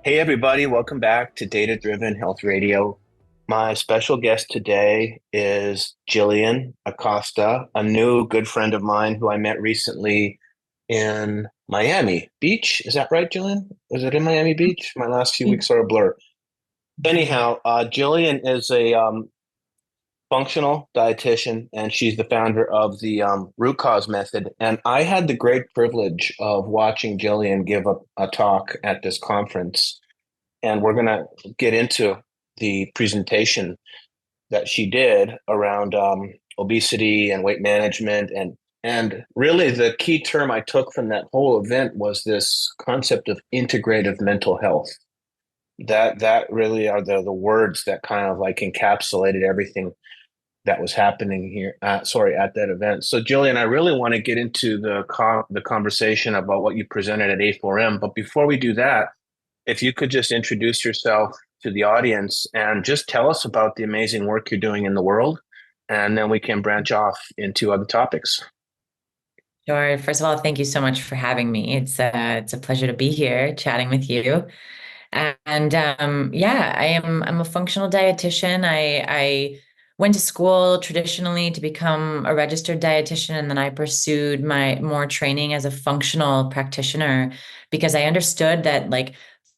Hey, everybody, welcome back to Data Driven Health Radio. My special guest today is Jillian Acosta, a new good friend of mine who I met recently in Miami Beach. Is that right, Jillian? Was it in Miami Beach? My last few weeks are a blur. Anyhow, Jillian is a functional dietitian, and she's the founder of the root cause method. And I had the great privilege of watching Jillian give a talk at this conference, and we're going to get into the presentation that she did around obesity and weight management, and really the key term I took from that whole event was this concept of integrative mental health. That really are the words that kind of like encapsulated everything that was happening here at that event. So Jillian, I really want to get into the conversation about what you presented at A4M, but before we do that, if you could just introduce yourself to the audience and just tell us about the amazing work you're doing in the world, and then we can branch off into other topics. Sure. First of all, thank you so much for having me. It's a pleasure to be here chatting with you. And yeah, I'm a functional dietitian. I went to school traditionally to become a registered dietitian, and then I pursued my more training as a functional practitioner because I understood that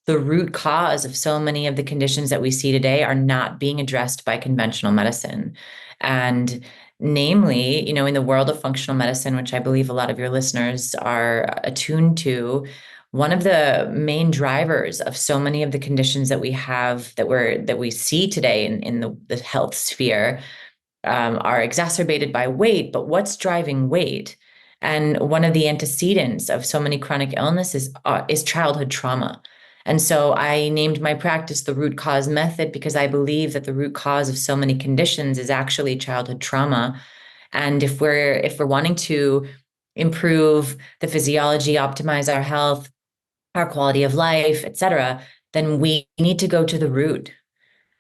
the root cause of so many of the conditions that we see today are not being addressed by conventional medicine. And namely, in the world of functional medicine, which I believe a lot of your listeners are attuned to, one of the main drivers of so many of the conditions that we have that we see today in the health sphere are exacerbated by weight. But what's driving weight? And one of the antecedents of so many chronic illnesses is childhood trauma. And so I named my practice the root cause method because I believe that the root cause of so many conditions is actually childhood trauma. And if we're wanting to improve the physiology, optimize our health, our quality of life, et cetera, then we need to go to the root.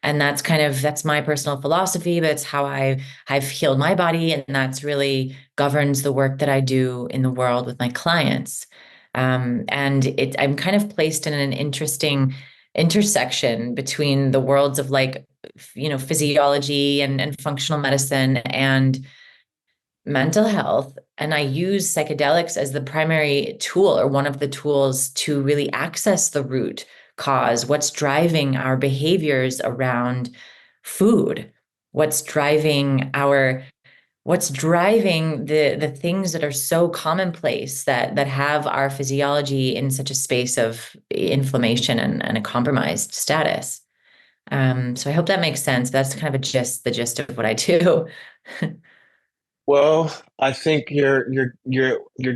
And that's my personal philosophy, but it's how I've healed my body, and that's really governs the work that I do in the world with my clients. And I'm kind of placed in an interesting intersection between the worlds of physiology and functional medicine and mental health. And I use psychedelics as the primary tool or one of the tools to really access the root cause, what's driving our behaviors around food, what's driving the things that are so commonplace that have our physiology in such a space of inflammation and a compromised status. So I hope that makes sense. That's kind of the gist of what I do. Well, I think you're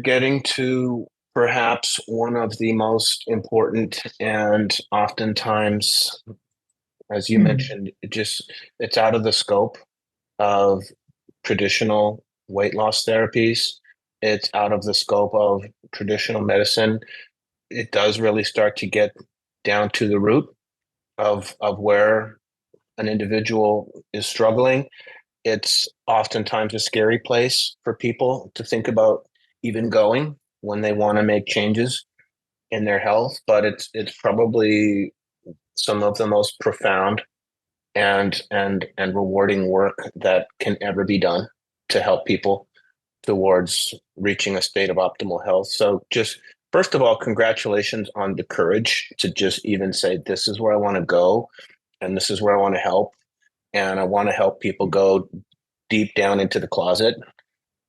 getting to perhaps one of the most important and oftentimes, as you mentioned, it's out of the scope of traditional weight loss therapies. It's out of the scope of traditional medicine. It does really start to get down to the root of where an individual is struggling. It's oftentimes a scary place for people to think about even going when they want to make changes in their health, but it's probably some of the most profound and rewarding work that can ever be done to help people towards reaching a state of optimal health. So just first of all, congratulations on the courage to just even say, this is where I want to go and this is where I want to help. And I want to help people go deep down into the closet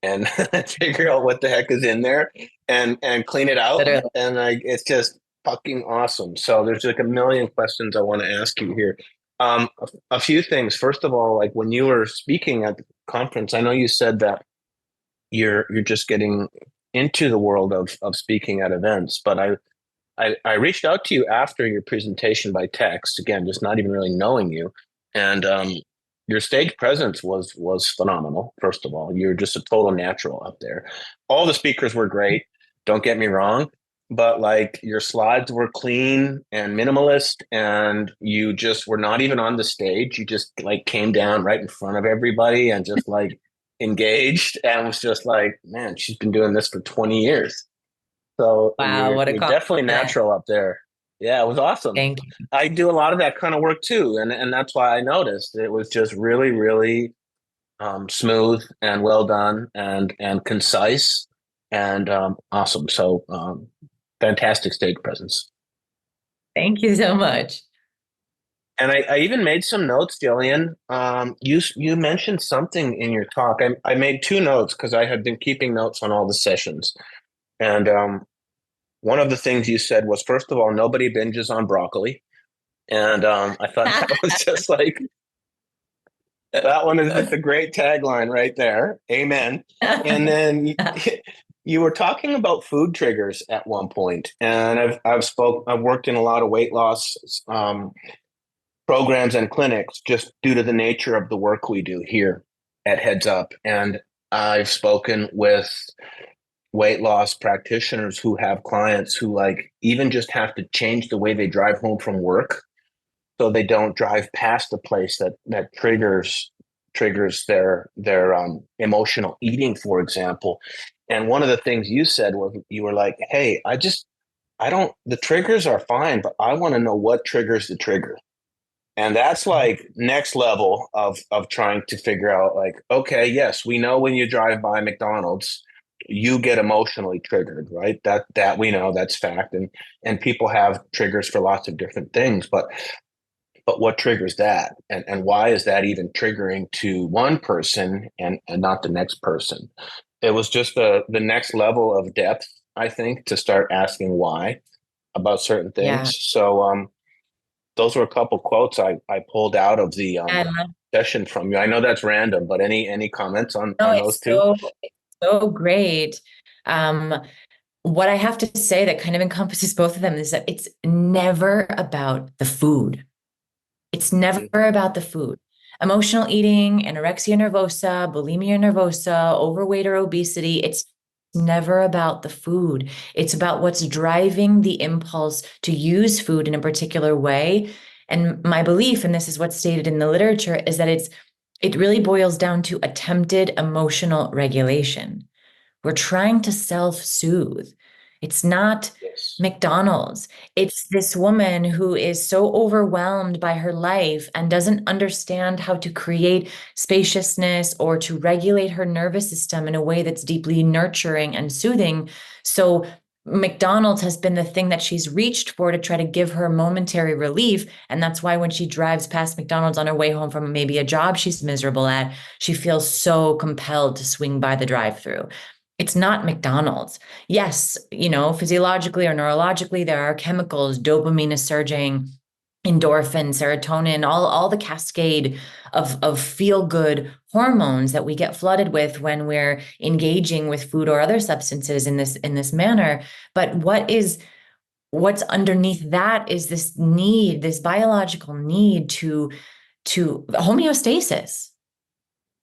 and figure out what the heck is in there and clean it out. Literally. And it's just fucking awesome. So there's like a million questions I want to ask you here. A few things. First of all, like when you were speaking at the conference, I know you said that you're just getting into the world of speaking at events, but I reached out to you after your presentation by text, again, just not even really knowing you. And your stage presence was phenomenal, first of all. You're just a total natural up there. All the speakers were great, don't get me wrong, but like your slides were clean and minimalist, and you just were not even on the stage. You just like came down right in front of everybody and just like engaged and was just like, man, she's been doing this for 20 years. So Wow, what a you're definitely compliment. natural up there. Yeah, it was awesome. Thank you. I do a lot of that kind of work too, and that's why I noticed it was just really, really smooth and well done and concise and awesome. So fantastic stage presence. Thank you so much. And I even made some notes, Jillian. You mentioned something in your talk. I made two notes because I had been keeping notes on all the sessions. And one of the things you said was, first of all, nobody binges on broccoli. And I thought that was just like, that one is just a great tagline right there. Amen. And then you were talking about food triggers at one point, and I've worked in a lot of weight loss programs and clinics just due to the nature of the work we do here at Heads Up. And I've spoken with weight loss practitioners who have clients who like even just have to change the way they drive home from work so they don't drive past a place that triggers their emotional eating, for example. And one of the things you said was you were like, hey, I don't the triggers are fine, but I want to know what triggers the trigger. And that's like next level of trying to figure out like, okay, yes, we know when you drive by McDonald's, you get emotionally triggered, right? That we know, that's fact. And people have triggers for lots of different things, but what triggers that? And why is that even triggering to one person and not the next person? It was just the next level of depth, I think, to start asking why about certain Yeah. things. So those were a couple quotes I pulled out of the I love session from you. I know that's random, but any comments no, on those two? it's so great. Um, what I have to say that kind of encompasses both of them is that it's never about the food. It's never Mhm. about the food. Emotional eating, anorexia nervosa, bulimia nervosa, overweight or obesity, it's never about the food. It's about what's driving the impulse to use food in a particular way. And my belief, and this is what's stated in the literature, is that it really boils down to attempted emotional regulation. We're trying to self-soothe. It's not Yes. McDonald's. It's this woman who is so overwhelmed by her life and doesn't understand how to create spaciousness or to regulate her nervous system in a way that's deeply nurturing and soothing. So McDonald's has been the thing that she's reached for to try to give her momentary relief. And that's why when she drives past McDonald's on her way home from maybe a job she's miserable at, she feels so compelled to swing by the drive-through. It's not McDonald's. Yes, physiologically or neurologically, there are chemicals, dopamine is surging, endorphin, serotonin, all the cascade of feel-good hormones that we get flooded with when we're engaging with food or other substances in this manner. But what's underneath that is this need, this biological need to homeostasis.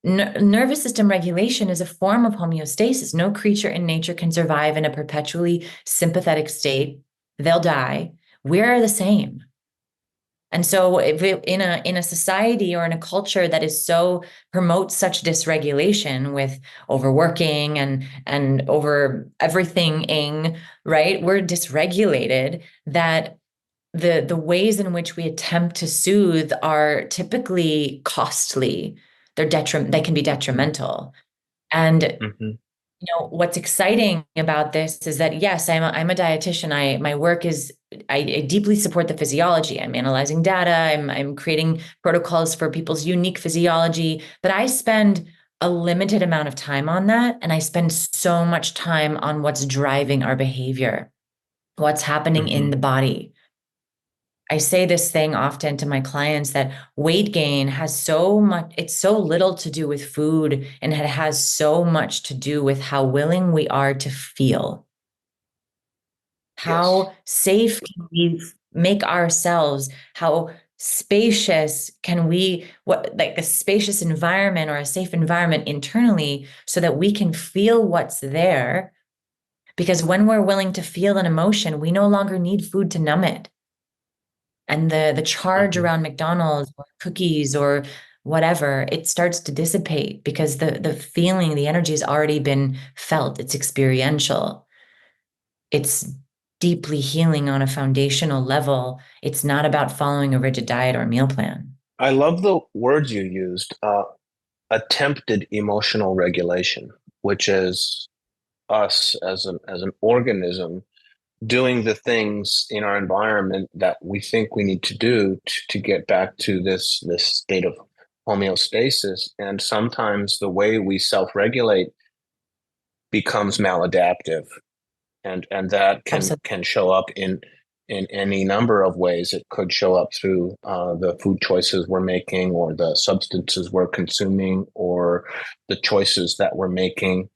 Nervous system regulation is a form of homeostasis. No creature in nature can survive in a perpetually sympathetic state. They'll die. We're the same. And so if in a society or in a culture that is so promotes such dysregulation with overworking and over everything, right? We're dysregulated that the ways in which we attempt to soothe are typically costly. They can be Mhm. detrimental. And Mhm. what's exciting about this is that yes, I'm a dietitian. My work is I deeply support the physiology. I'm analyzing data. I'm creating protocols for people's unique physiology, but I spend a limited amount of time on that, and I spend so much time on what's driving our behavior, what's happening in the Mhm. body. I say this thing often to my clients that weight gain has so much, it's so little to do with food, and it has so much to do with how willing we are to feel. Yes. How safe can we make ourselves? How spacious can we, what, like a spacious environment or a safe environment internally so that we can feel what's there? Because when we're willing to feel an emotion, we no longer need food to numb it. And the charge Mhm. around McDonald's or cookies or whatever, it starts to dissipate because the feeling, the energy has already been felt. It's experiential. It's deeply healing on a foundational level. It's not about following a rigid diet or meal plan. I love the words you used, attempted emotional regulation, which is us as an organism doing the things in our environment that we think we need to do to get back to this state of homeostasis. And sometimes the way we self-regulate becomes maladaptive, and that Absolutely. can show up in any number of ways. It could show up through the food choices we're making, or the substances we're consuming, or the choices that we're making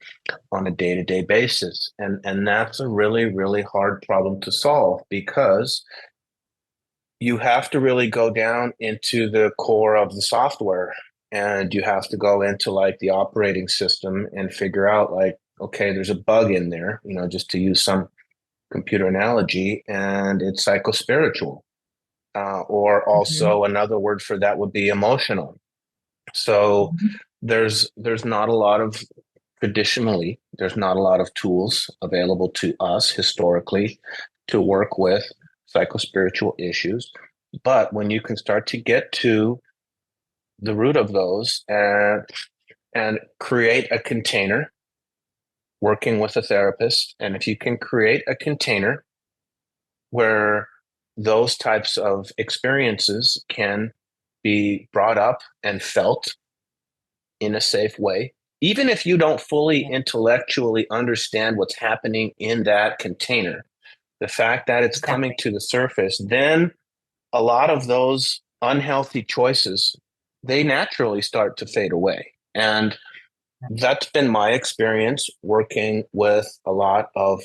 on a day-to-day basis. And that's a really, really hard problem to solve, because you have to really go down into the core of the software, and you have to go into like the operating system and figure out like, okay, there's a bug in there, just to use some computer analogy, and it's psychospiritual. Or Mhm. also another word for that would be emotional. So Mhm. there's not a lot of traditionally, there's not a lot of tools available to us historically to work with psychospiritual issues. But when you can start to get to the root of those, and create a container, working with a therapist, and if you can create a container where those types of experiences can be brought up and felt in a safe way, even if you don't fully Yeah, intellectually understand what's happening in that container, the fact that it's coming exactly. to the surface, then a lot of those unhealthy choices, they naturally start to fade away. And that's been my experience working with a lot of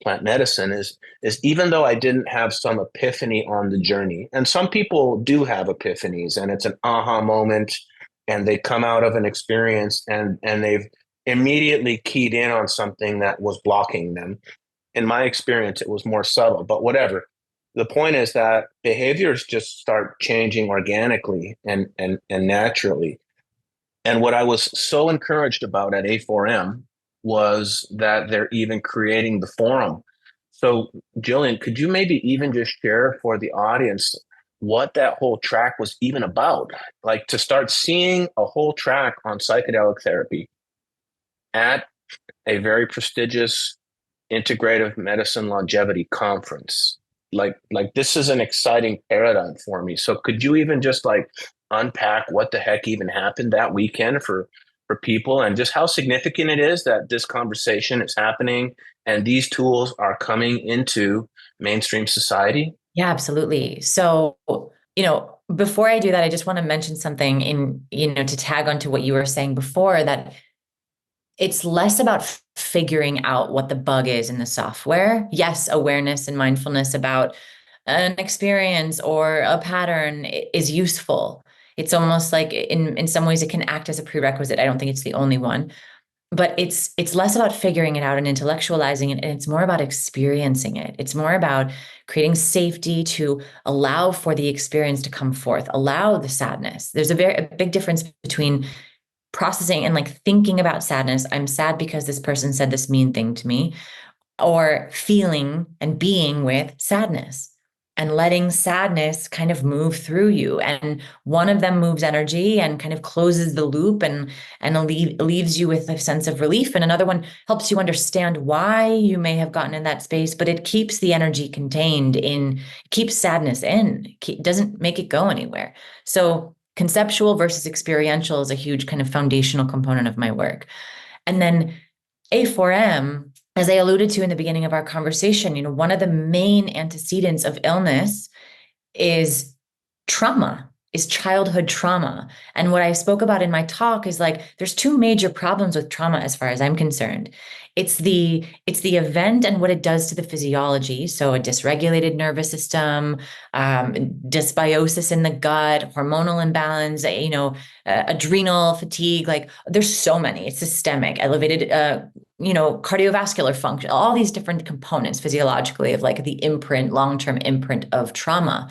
plant medicine, is even though I didn't have some epiphany on the journey, and some people do have epiphanies and it's an aha moment, and they come out of an experience, and they've immediately keyed in on something that was blocking them. In my experience, it was more subtle, but whatever. The point is that behaviors just start changing organically and naturally. And what I was so encouraged about at A4M was that they're even creating the forum. So, Jillian, could you maybe even just share for the audience what that whole track was even about? Like, to start seeing a whole track on psychedelic therapy at a very prestigious integrative medicine longevity conference. Like this is an exciting paradigm for me. So could you even just like unpack what the heck even happened that weekend for people, and just how significant it is that this conversation is happening and these tools are coming into mainstream society? Yeah, absolutely. So, before I do that, I just want to mention something to tag onto what you were saying before, that it's less about figuring out what the bug is in the software. Yes, awareness and mindfulness about an experience or a pattern is useful. It's almost like in some ways it can act as a prerequisite. I don't think it's the only one, but it's less about figuring it out and intellectualizing it, and it's more about experiencing it. It's more about creating safety to allow for the experience to come forth, allow the sadness. There's a big difference between processing and like thinking about sadness. I'm sad because this person said this mean thing to me, or feeling and being with sadness and letting sadness kind of move through you. And one of them moves energy and kind of closes the loop and leaves you with a sense of relief. And another one helps you understand why you may have gotten in that space, but it keeps the energy contained in, keeps sadness in, doesn't make it go anywhere. So conceptual versus experiential is a huge kind of foundational component of my work. And then A4M, as I alluded to in the beginning of our conversation, one of the main antecedents of illness is trauma, is childhood trauma. And what I spoke about in my talk is like there's two major problems with trauma as far as I'm concerned. It's the event and what it does to the physiology. So a dysregulated nervous system, dysbiosis in the gut, hormonal imbalance, adrenal fatigue. Like there's so many. It's systemic, elevated cardiovascular function, all these different components physiologically of like the imprint, long-term imprint of trauma.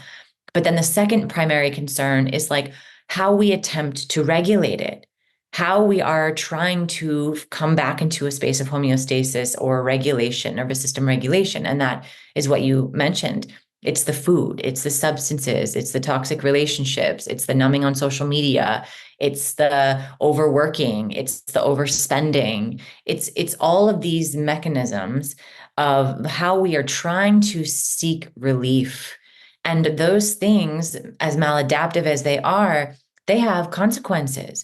But then the second primary concern is like how we attempt to regulate it. how we are trying to come back into a space of homeostasis or regulation, nervous system regulation. And that is what you mentioned. It's the food, it's the substances, it's the toxic relationships, it's the numbing on social media, it's the overworking, it's the overspending. It's all of these mechanisms of how we are trying to seek relief. And those things, as maladaptive as they have consequences.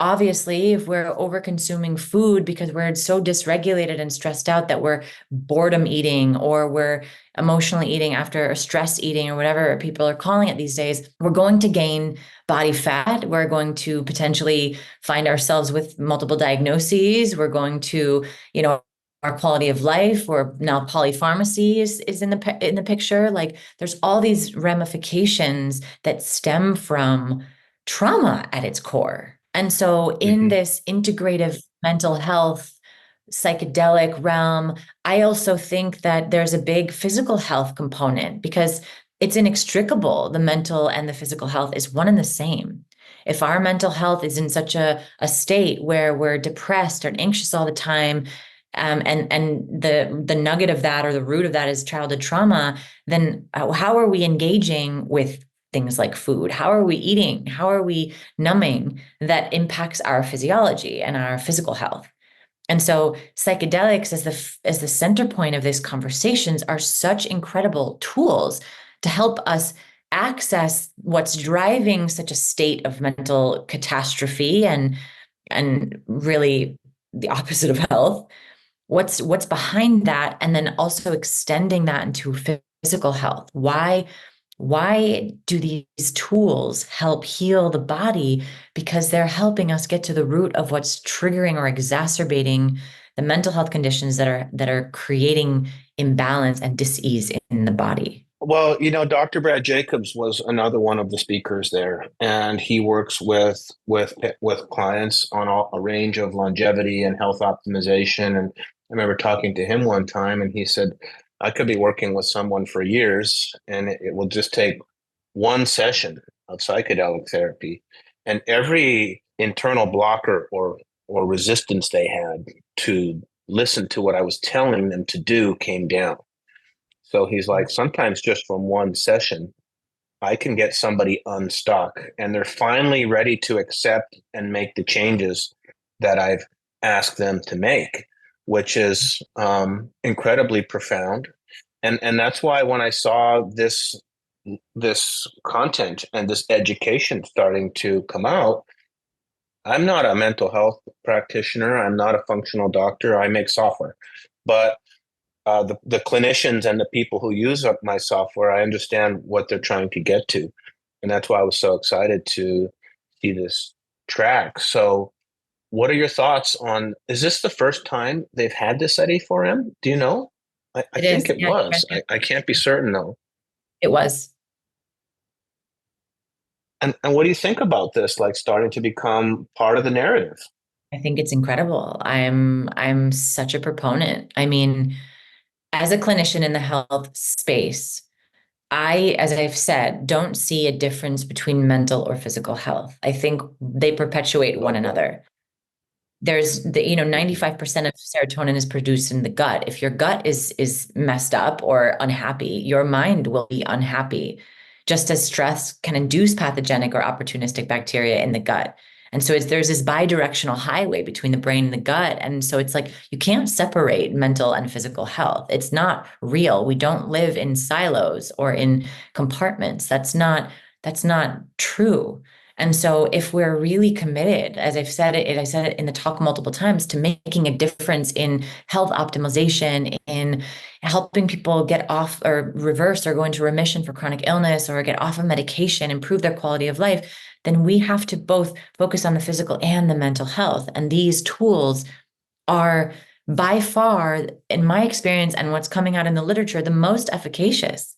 Obviously, if we're over consuming food because we're so dysregulated and stressed out that we're boredom eating or we're emotionally eating after a stress eating or whatever people are calling it these days, we're going to gain body fat. We're going to potentially find ourselves with multiple diagnoses. We're going to, our quality of life, or now polypharmacy is in the picture. Like there's all these ramifications that stem from trauma at its core. And so, in Hmm. this integrative mental health, psychedelic realm, I also think that there's a big physical health component because it's inextricable. The mental and the physical health is one and the same. If our mental health is in such a state where we're depressed or anxious all the time, and the nugget of that or the root of that is childhood trauma, then how are we engaging with things like food? How are we eating? How are we numbing that impacts our physiology and our physical health? And so psychedelics as the center point of these conversations are such incredible tools to help us access what's driving such a state of mental catastrophe and really the opposite of health. What's behind that, and then also extending that into physical health. Why do these tools help heal the body? Because they're helping us get to the root of what's triggering or exacerbating the mental health conditions that are creating imbalance and dis-ease in the body. Well, Dr. Brad Jacobs was another one of the speakers there, and he works with clients on a range of longevity and health optimization. And I remember talking to him one time, and he said, "I could be working with someone for years, and it will just take one session of psychedelic therapy, and every internal blocker or resistance they had to listen to what I was telling them to do came down." So he's like, sometimes just from one session, I can get somebody unstuck and they're finally ready to accept and make the changes that I've asked them to make, which is incredibly profound. And that's why when I saw this content and this education starting to come out, I'm not a mental health practitioner. I'm not a functional doctor. I make software, but the clinicians and the people who use up my software, I understand what they're trying to get to. And that's why I was so excited to see this track. So, what are your thoughts on, is this the first time they've had this at E4M? Do you know? I It think is, it yeah, was. I can't be certain though. it was. And what do you think about this, like starting to become part of the narrative? I think it's incredible. I'm such a proponent. I mean, as a clinician in the health space, as I've said, don't see a difference between mental or physical health. I think they perpetuate one Okay. another. There's the, Hmm. 95% of serotonin is produced in the gut. If your gut is messed up or unhappy, your mind will be unhappy. Just as stress can induce pathogenic or opportunistic bacteria in the gut. And so there's this bidirectional highway between the brain and the gut. And so it's like you can't separate mental and physical health. It's not real. We don't live in silos or in compartments. That's not true. And so if we're really committed, as I said it in the talk multiple times, to making a difference in health optimization, in helping people get off or reverse or go into remission for chronic illness or get off of medication, improve their quality of life, then we have to both focus on the physical and the mental health. And these tools are by far, in my experience and what's coming out in the literature, the most efficacious.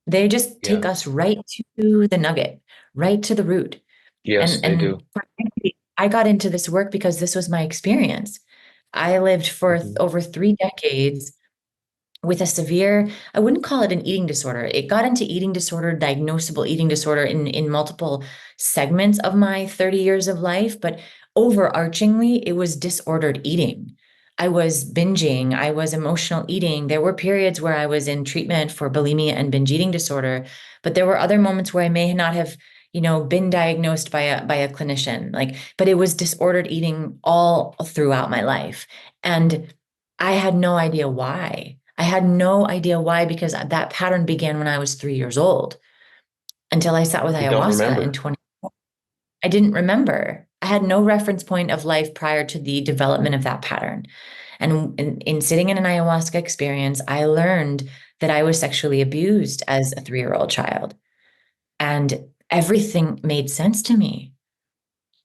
They just take Yeah. us right to the nugget, right to the root. Yes, they And do. frankly, I got into this work because this was my experience. I lived for Hmm. over 3 decades with a severe, I wouldn't call it an eating disorder. It got into eating disorder, diagnosable eating disorder in multiple segments of my 30 years of life. But overarchingly, it was disordered eating. I was binging, I was emotional eating. There were periods where I was in treatment for bulimia and binge eating disorder, but there were other moments where I may not have, been diagnosed by a clinician. Like, but it was disordered eating all throughout my life. And I had no idea why. I had no idea why because that pattern began when I was 3 years old until I sat with You don't ayahuasca in remember. 20. I didn't remember. I had no reference point of life prior to the development of that pattern. And in sitting in an ayahuasca experience, I learned that I was sexually abused as a 3-year-old child. And everything made sense to me.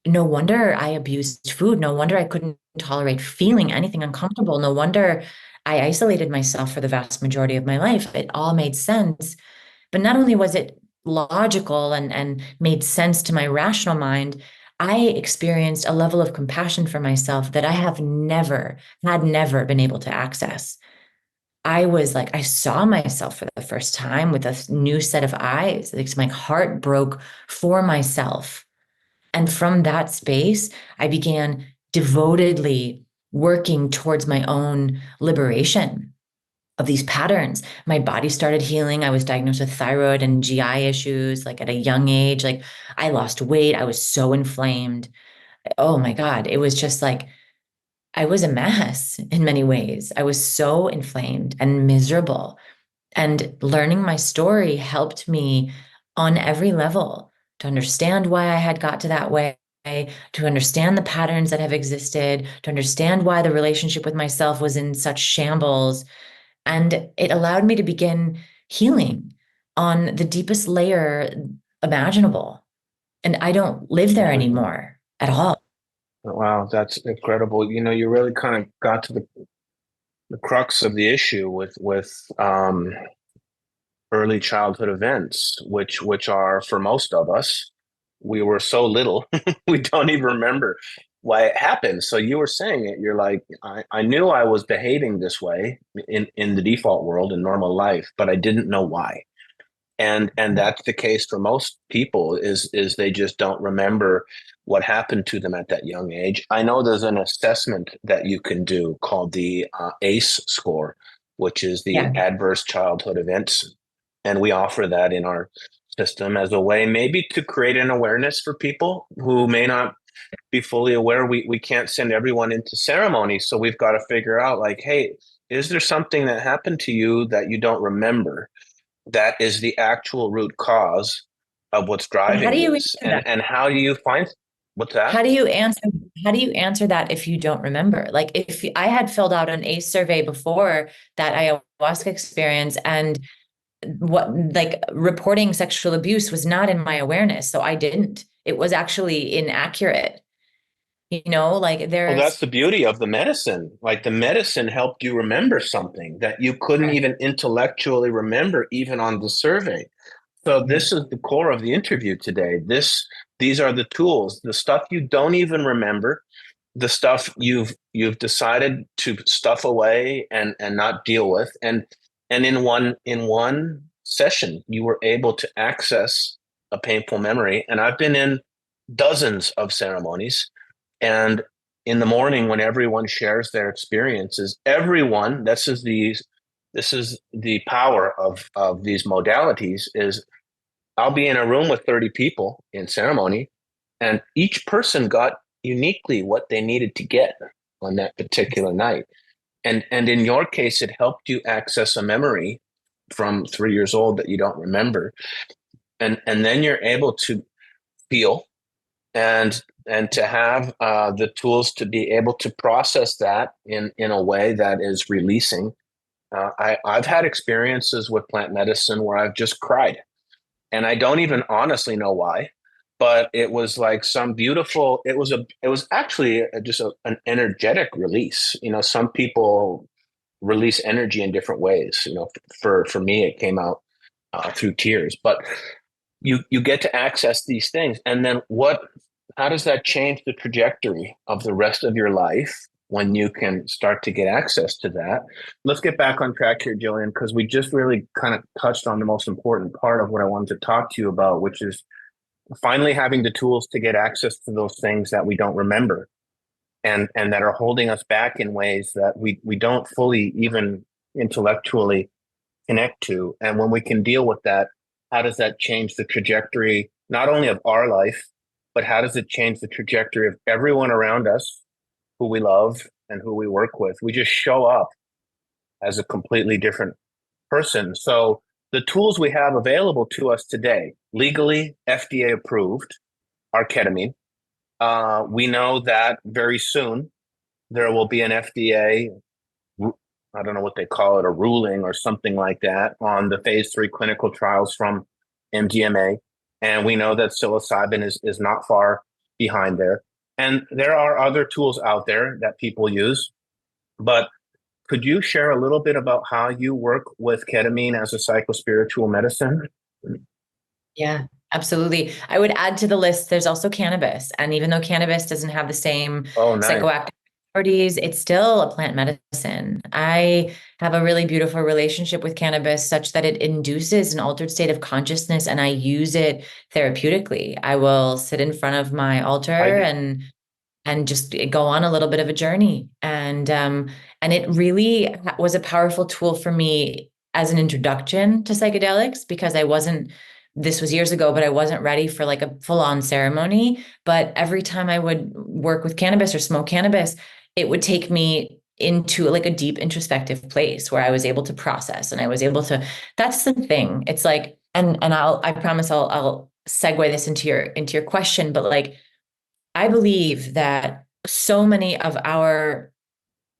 No wonder I abused food. No wonder I couldn't tolerate feeling anything uncomfortable. No wonder I isolated myself for the vast majority of my life. It all made sense. But not only was it logical and made sense to my rational mind, I experienced a level of compassion for myself that I have never been able to access. I was like, I saw myself for the first time with a new set of eyes. Like my heart broke for myself. And from that space, I began devotedly working towards my own liberation of these patterns. My body started healing. I was diagnosed with thyroid and GI issues like at a young age. Like I lost weight. I was so inflamed. Oh my God. It was just like I was a mess in many ways. I was so inflamed and miserable. And learning my story helped me on every level to understand why I had got to that way, to understand the patterns that have existed, to understand why the relationship with myself was in such shambles, and it allowed me to begin healing on the deepest layer imaginable. And I don't live there Amazing. anymore at all. Wow, that's incredible. You really kind of got to the crux of the issue with early childhood events, which are for most of us, we were so little, we don't even remember why it happened. So you were saying it, you're like, I knew I was behaving this way in the default world in normal life, but I didn't know why. And that's the case for most people is they just don't remember what happened to them at that young age. I know there's an assessment that you can do called the ACE score, which is the Yeah. Adverse Childhood Events, and we offer that in our system as a way maybe to create an awareness for people who may not be fully aware. We can't send everyone into ceremony, so we've got to figure out like, hey, is there something that happened to you that you don't remember that is the actual root cause of what's But how do driving you this? answer that? And how do you find what's that? How do you answer how do you answer that if you don't remember? Like if I had filled out an ACE survey before that ayahuasca experience and what like reporting sexual abuse was not in my awareness, so I didn't. It was actually inaccurate. Like Well, there's that's the beauty of the medicine. Like the medicine helped you remember something that you couldn't right, even intellectually remember, even on the survey. So right. this is the core of the interview today. These are the tools, the stuff you don't even remember, the stuff you've decided to stuff away and not deal with, and in one session you were able to access a painful memory. And I've been in dozens of ceremonies, and in the morning when everyone shares their experiences, everyone, this is the power of these modalities, is I'll be in a room with 30 people in ceremony, and each person got uniquely what they needed to get on that particular night. And in your case, it helped you access a memory from 3 years old that you don't remember. And then you're able to feel and to have the tools to be able to process that in a way that is releasing. I've had experiences with plant medicine where I've just cried, and I don't even honestly know why, but it was like some beautiful. It was actually just an energetic release. Some people release energy in different ways. For me, it came out through tears, but you get to access these things, and then what? How does that change the trajectory of the rest of your life when you can start to get access to that? Let's get back on track here, Jillian, because we just really kind of touched on the most important part of what I wanted to talk to you about, which is finally having the tools to get access to those things that we don't remember and that are holding us back in ways that we don't fully even intellectually connect to. And when we can deal with that, how does that change the trajectory, not only of our life, but how does it change the trajectory of everyone around us who we love and who we work with? We just show up as a completely different person. So the tools we have available to us today, legally FDA approved, are ketamine. We know that very soon there will be an FDA, I don't know what they call it, a ruling or something like that on the phase 3 clinical trials from MDMA. And we know that psilocybin is not far behind there. And there are other tools out there that people use. But could you share a little bit about how you work with ketamine as a psychospiritual medicine? Yeah, absolutely. I would add to the list, there's also cannabis. And even though cannabis doesn't have the same Oh, nice. psychoactive properties, it's still a plant medicine. I have a really beautiful relationship with cannabis such that it induces an altered state of consciousness, and I use it therapeutically. I will sit in front of my altar I and just go on a little bit of a journey. And it really was a powerful tool for me as an introduction to psychedelics, because I wasn't, this was years ago, but I wasn't ready for like a full-on ceremony. But every time I would work with cannabis or smoke cannabis, it would take me into like a deep introspective place where I was able to process and I was able to, that's the thing. It's like, and I promise I'll segue this into your question, but like, I believe that so many of our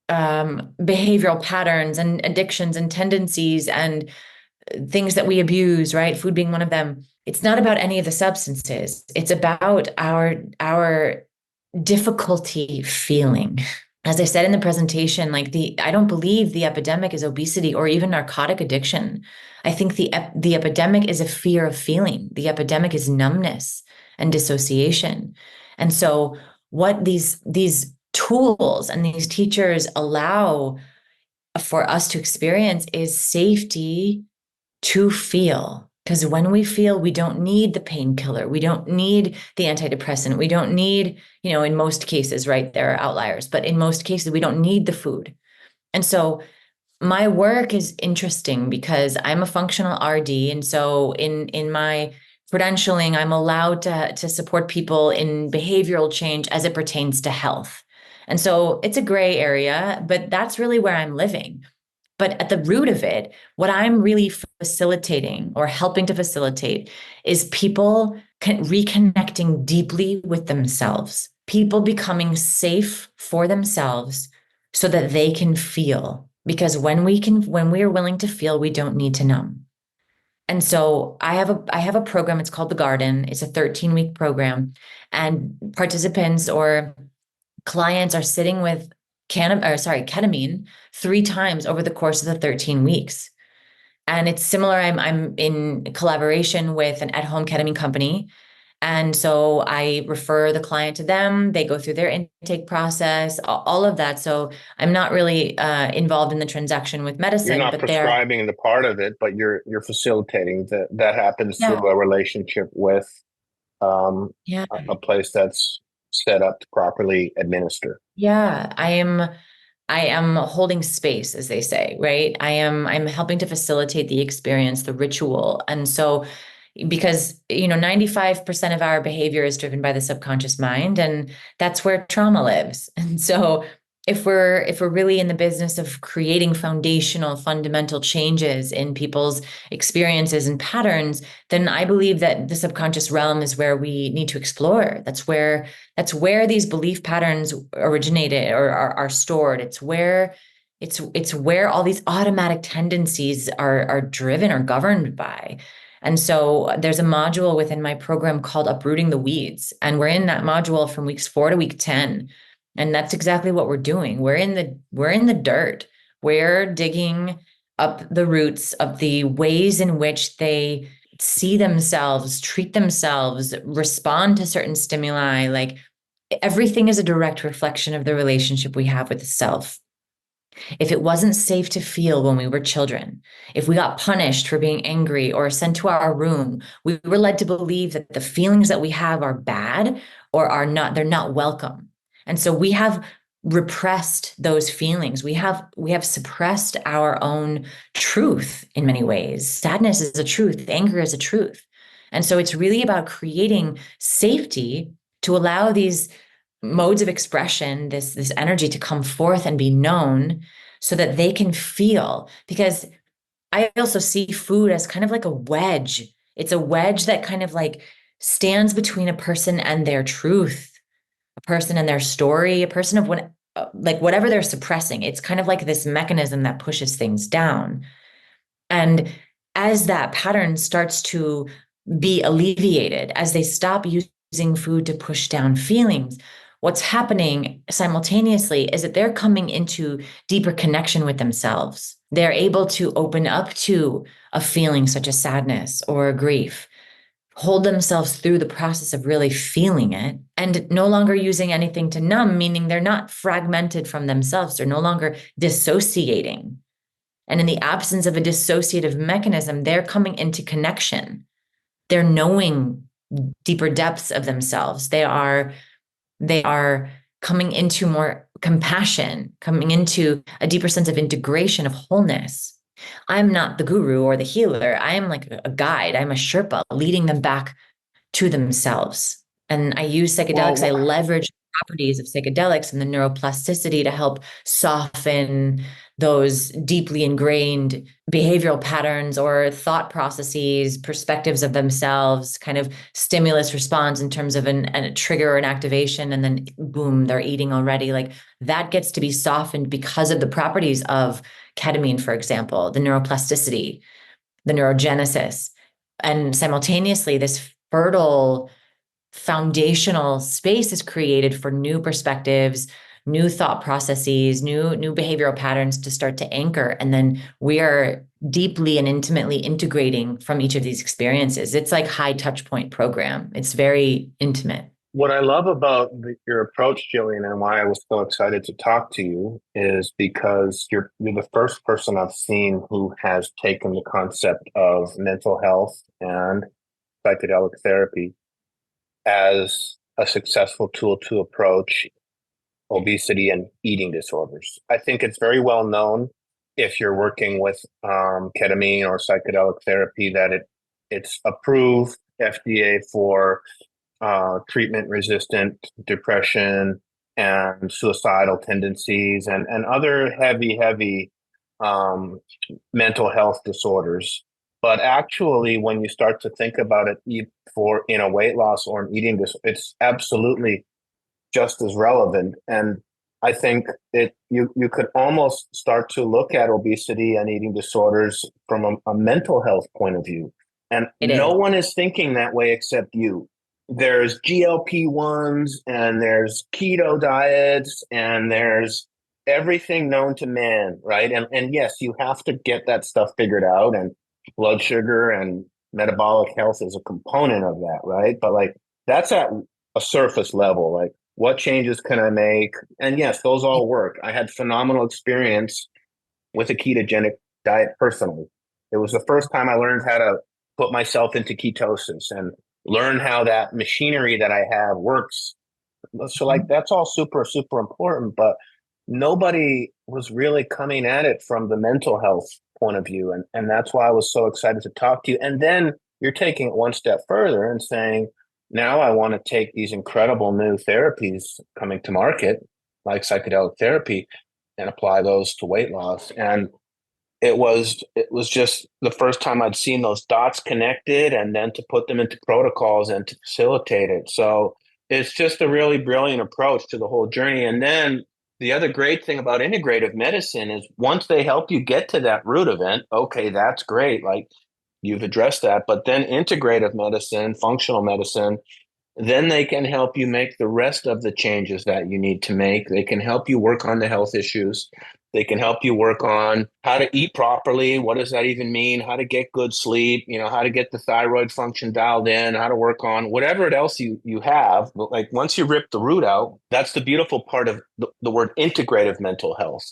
behavioral patterns and addictions and tendencies and things that we abuse, right? Food being one of them. It's not about any of the substances. It's about our difficulty feeling. As I said in the presentation, like I don't believe the epidemic is obesity or even narcotic addiction. I think the epidemic is a fear of feeling. The epidemic is numbness and dissociation. And so what these tools and these teachers allow for us to experience is safety to feel. Because when we feel, we don't need the painkiller, we don't need the antidepressant, we don't need, in most cases, right? There are outliers, but in most cases, we don't need the food. And so my work is interesting because I'm a functional RD. And so in my credentialing, I'm allowed to support people in behavioral change as it pertains to health. And so it's a gray area, but that's really where I'm living. But at the root of it, what I'm really facilitating or helping to facilitate is people reconnecting deeply with themselves, people becoming safe for themselves so that they can feel. Because when we are willing to feel, we don't need to numb. And so I have a program, it's called The Garden. It's a 13-week program, and participants or clients are sitting with ketamine 3 times over the course of the 13 weeks. And it's similar. I'm in collaboration with an at-home ketamine company. And so I refer the client to them. They go through their intake process, all of that. So I'm not really involved in the transaction with You're medicine, not but they're, prescribing the part of it, but you're facilitating that. That happens yeah, through a relationship with um, yeah, a place that's set up to properly administer. yeah. I am holding space, as they say, right? I'm helping to facilitate the experience, the ritual. And so because 95% of our behavior is driven by the subconscious mind, and that's where trauma lives. And so if we're really in the business of creating foundational fundamental changes in people's experiences and patterns, then I believe that the subconscious realm is where we need to explore. That's where these belief patterns originated or are stored. It's where all these automatic tendencies are driven or governed by. And so there's a module within my program called Uprooting the Weeds. And we're in that module from weeks 4 to week 10. And that's exactly what we're doing. We're in the dirt. We're digging up the roots of the ways in which they see themselves, treat themselves, respond to certain stimuli. Like everything is a direct reflection of the relationship we have with the self. If it wasn't safe to feel when we were children, if we got punished for being angry or sent to our room, we were led to believe that the feelings that we have are bad or are not, they're not welcome. And so we have repressed those feelings. We have suppressed our own truth in many ways. Sadness is a truth, anger is a truth. And so it's really about creating safety to allow these modes of expression, this energy to come forth and be known so that they can feel. Because I also see food as kind of like a wedge. It's a wedge that kind of like stands between a person and their truth, a person and their story, a person of what, like whatever they're suppressing. It's kind of like this mechanism that pushes things down. And as that pattern starts to be alleviated, as they stop using food to push down feelings, what's happening simultaneously is that they're coming into deeper connection with themselves. They're able to open up to a feeling such as sadness or grief, hold themselves through the process of really feeling it, and no longer using anything to numb, meaning they're not fragmented from themselves. They're no longer dissociating. And in the absence of a dissociative mechanism, they're coming into connection. They're knowing deeper depths of themselves. They are coming into more compassion, coming into a deeper sense of integration, of wholeness. I'm not the guru or the healer. I am like a guide. I'm a Sherpa leading them back to themselves. And I use psychedelics, I Well, leverage properties of psychedelics and the neuroplasticity to help soften those deeply ingrained behavioral patterns or thought processes, perspectives of themselves, kind of stimulus response in terms of a trigger or an activation, and then boom, they're eating already. Like that gets to be softened because of the properties of ketamine, for example, the neuroplasticity, the neurogenesis, and simultaneously this fertile foundational space is created for new perspectives, new thought processes, new behavioral patterns to start to anchor. And then we are deeply and intimately integrating from each of these experiences. It's like high touch point program. It's very intimate. what I love about your approach, Jillian, and why I was so excited to talk to you is because you're the first person I've seen who has taken the concept of mental health and psychedelic therapy as a successful tool to approach obesity and eating disorders. I think it's very well known if you're working with ketamine or psychedelic therapy that it's approved FDA for treatment resistant depression and suicidal tendencies and other heavy um, mental health disorders. But actually, when you start to think about it for in a weight loss or an eating disorder, it's absolutely just as relevant. And I think you could almost start to look at obesity and eating disorders from a mental health point of view. And It no is. one is thinking that way except you. There's GLP-1s and there's keto diets and there's everything known to man, right? And yes, you have to get that stuff figured out, and blood sugar and metabolic health is a component of that, right? But like that's at a surface level. Like what changes can I make? And yes, those all work. I had phenomenal experience with a ketogenic diet personally. It was the first time I learned how to put myself into ketosis and learn how that machinery that I have works. So like that's all super important, but nobody was really coming at it from the mental health point of view. And that's why I was so excited to talk to you. And then you're taking it one step further and saying, now I want to take these incredible new therapies coming to market, like psychedelic therapy, and apply those to weight loss. And it was just the first time I'd seen those dots connected and then to put them into protocols and to facilitate it. So it's just a really brilliant approach to the whole journey. And then the other great thing about integrative medicine is once they help you get to that root event, okay, that's great. Like you've addressed that. But then integrative medicine, functional medicine, then they can help you make the rest of the changes that you need to make. They can help you work on the health issues. They can help you work on how to eat properly. What does that even mean? How to get good sleep, how to get the thyroid function dialed in, how to work on whatever else you have. But like once you rip the root out, that's the beautiful part of the word integrative mental health.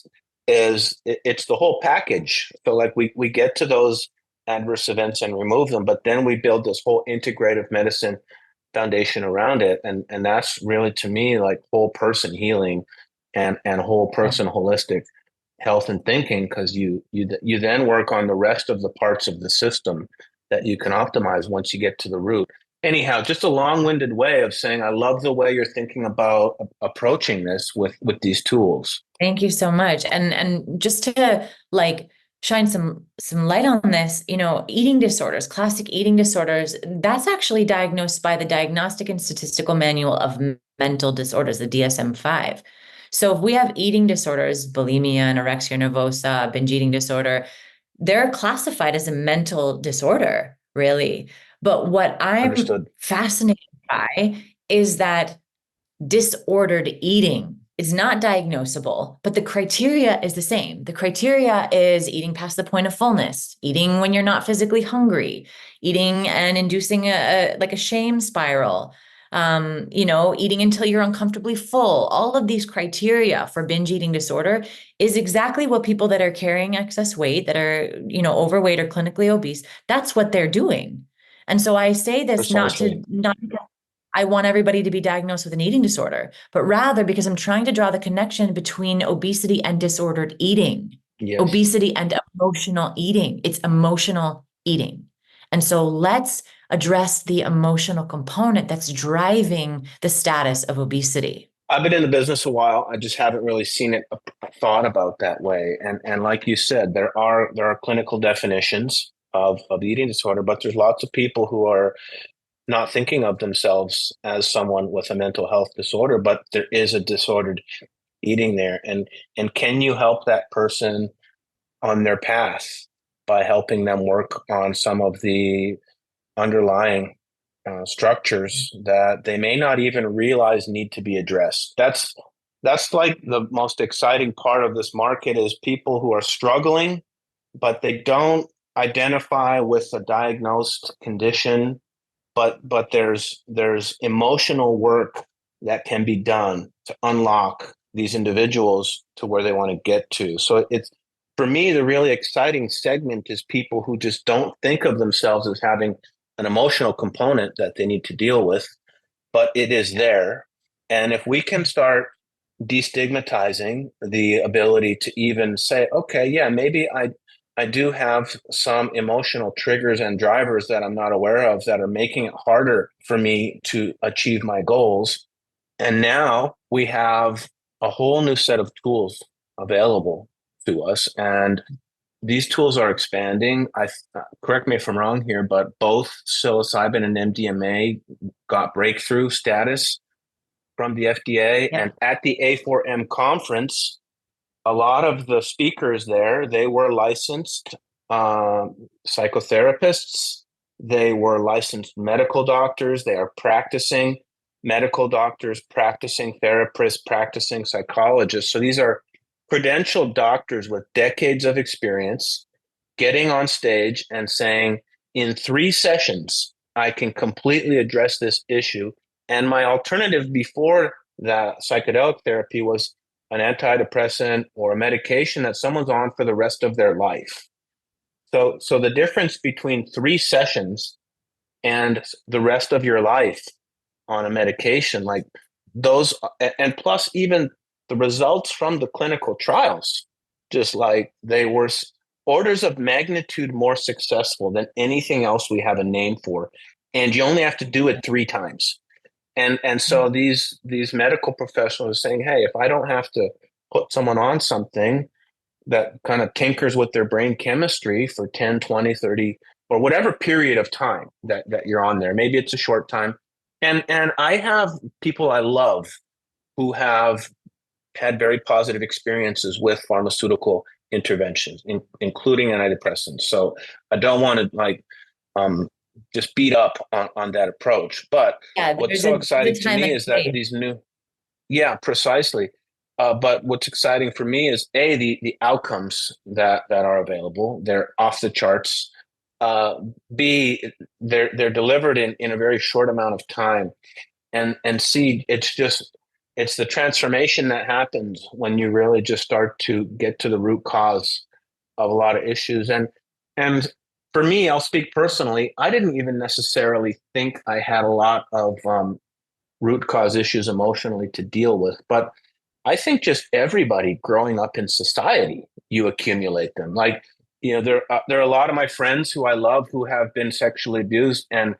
it's the whole package. So like we get to those adverse events and remove them, but then we build this whole integrative medicine foundation around it, and that's really to me like whole person healing and whole Yeah. person holistic health and thinking, because you then work on the rest of the parts of the system that you can optimize once you get to the root. Anyhow, just a long-winded way of saying I love the way you're thinking about approaching this with these tools. Thank you so much. And just to like shine some light on this, eating disorders, classic eating disorders, that's actually diagnosed by the Diagnostic and Statistical Manual of Mental Disorders, the DSM-5. So if we have eating disorders, bulimia, anorexia nervosa, binge eating disorder, they're classified as a mental disorder, really. But what I'm Understood. fascinated by is that disordered eating is not diagnosable, but the criteria is the same. The criteria is eating past the point of fullness, eating when you're not physically hungry, eating and inducing like a shame spiral, eating until you're uncomfortably full. All of these criteria for binge eating disorder is exactly what people that are carrying excess weight, that are, overweight or clinically obese, that's what they're doing. And so I say this Precisely. not I want everybody to be diagnosed with an eating disorder, but rather because I'm trying to draw the connection between obesity and disordered eating, Yes. obesity and emotional eating. It's emotional eating. And so let's address the emotional component that's driving the status of obesity. I've been in the business a while. I just haven't really seen it thought about that way. And like you said, there are clinical definitions of eating disorder, but there's lots of people who are not thinking of themselves as someone with a mental health disorder, but there is a disordered eating there. And can you help that person on their path by helping them work on some of the underlying structures that they may not even realize need to be addressed? That's like the most exciting part of this market is people who are struggling, but they don't identify with a diagnosed condition, but there's emotional work that can be done to unlock these individuals to where they want to get to. So it's for me the really exciting segment is people who just don't think of themselves as having an emotional component that they need to deal with, but it is there. And if we can start destigmatizing the ability to even say, okay, yeah, maybe I do have some emotional triggers and drivers that I'm not aware of that are making it harder for me to achieve my goals. And now we have a whole new set of tools available to us. And these tools are expanding. I correct me if I'm wrong here, but both psilocybin and MDMA got breakthrough status from the FDA. Yep. And at the A4M conference, a lot of the speakers there, they were licensed psychotherapists. They were licensed medical doctors. They are practicing medical doctors, practicing therapists, practicing psychologists. So these are credentialed doctors with decades of experience getting on stage and saying, in 3 sessions, I can completely address this issue. And my alternative before the psychedelic therapy was an antidepressant or a medication that someone's on for the rest of their life. So the difference between 3 sessions and the rest of your life on a medication like those, and plus even the results from the clinical trials, just like they were orders of magnitude more successful than anything else we have a name for. And you only have to do it 3 times. And so these medical professionals are saying, hey, if I don't have to put someone on something that kind of tinkers with their brain chemistry for 10, 20, 30, or whatever period of time that you're on there, maybe it's a short time. And I have people I love who have had very positive experiences with pharmaceutical interventions, including antidepressants. So I don't want to um, just beat up on that approach. But Yeah, what's there's so a exciting to time me and is that place. these new, yeah, precisely. But what's exciting for me is the outcomes that are available. They're off the charts. Uh, B, they're delivered in a very short amount of time. And C, it's just it's the transformation that happens when you really just start to get to the root cause of a lot of issues. And for me, I'll speak personally. I didn't even necessarily think I had a lot of root cause issues emotionally to deal with, but I think just everybody growing up in society, you accumulate them. Like, there are a lot of my friends who I love who have been sexually abused and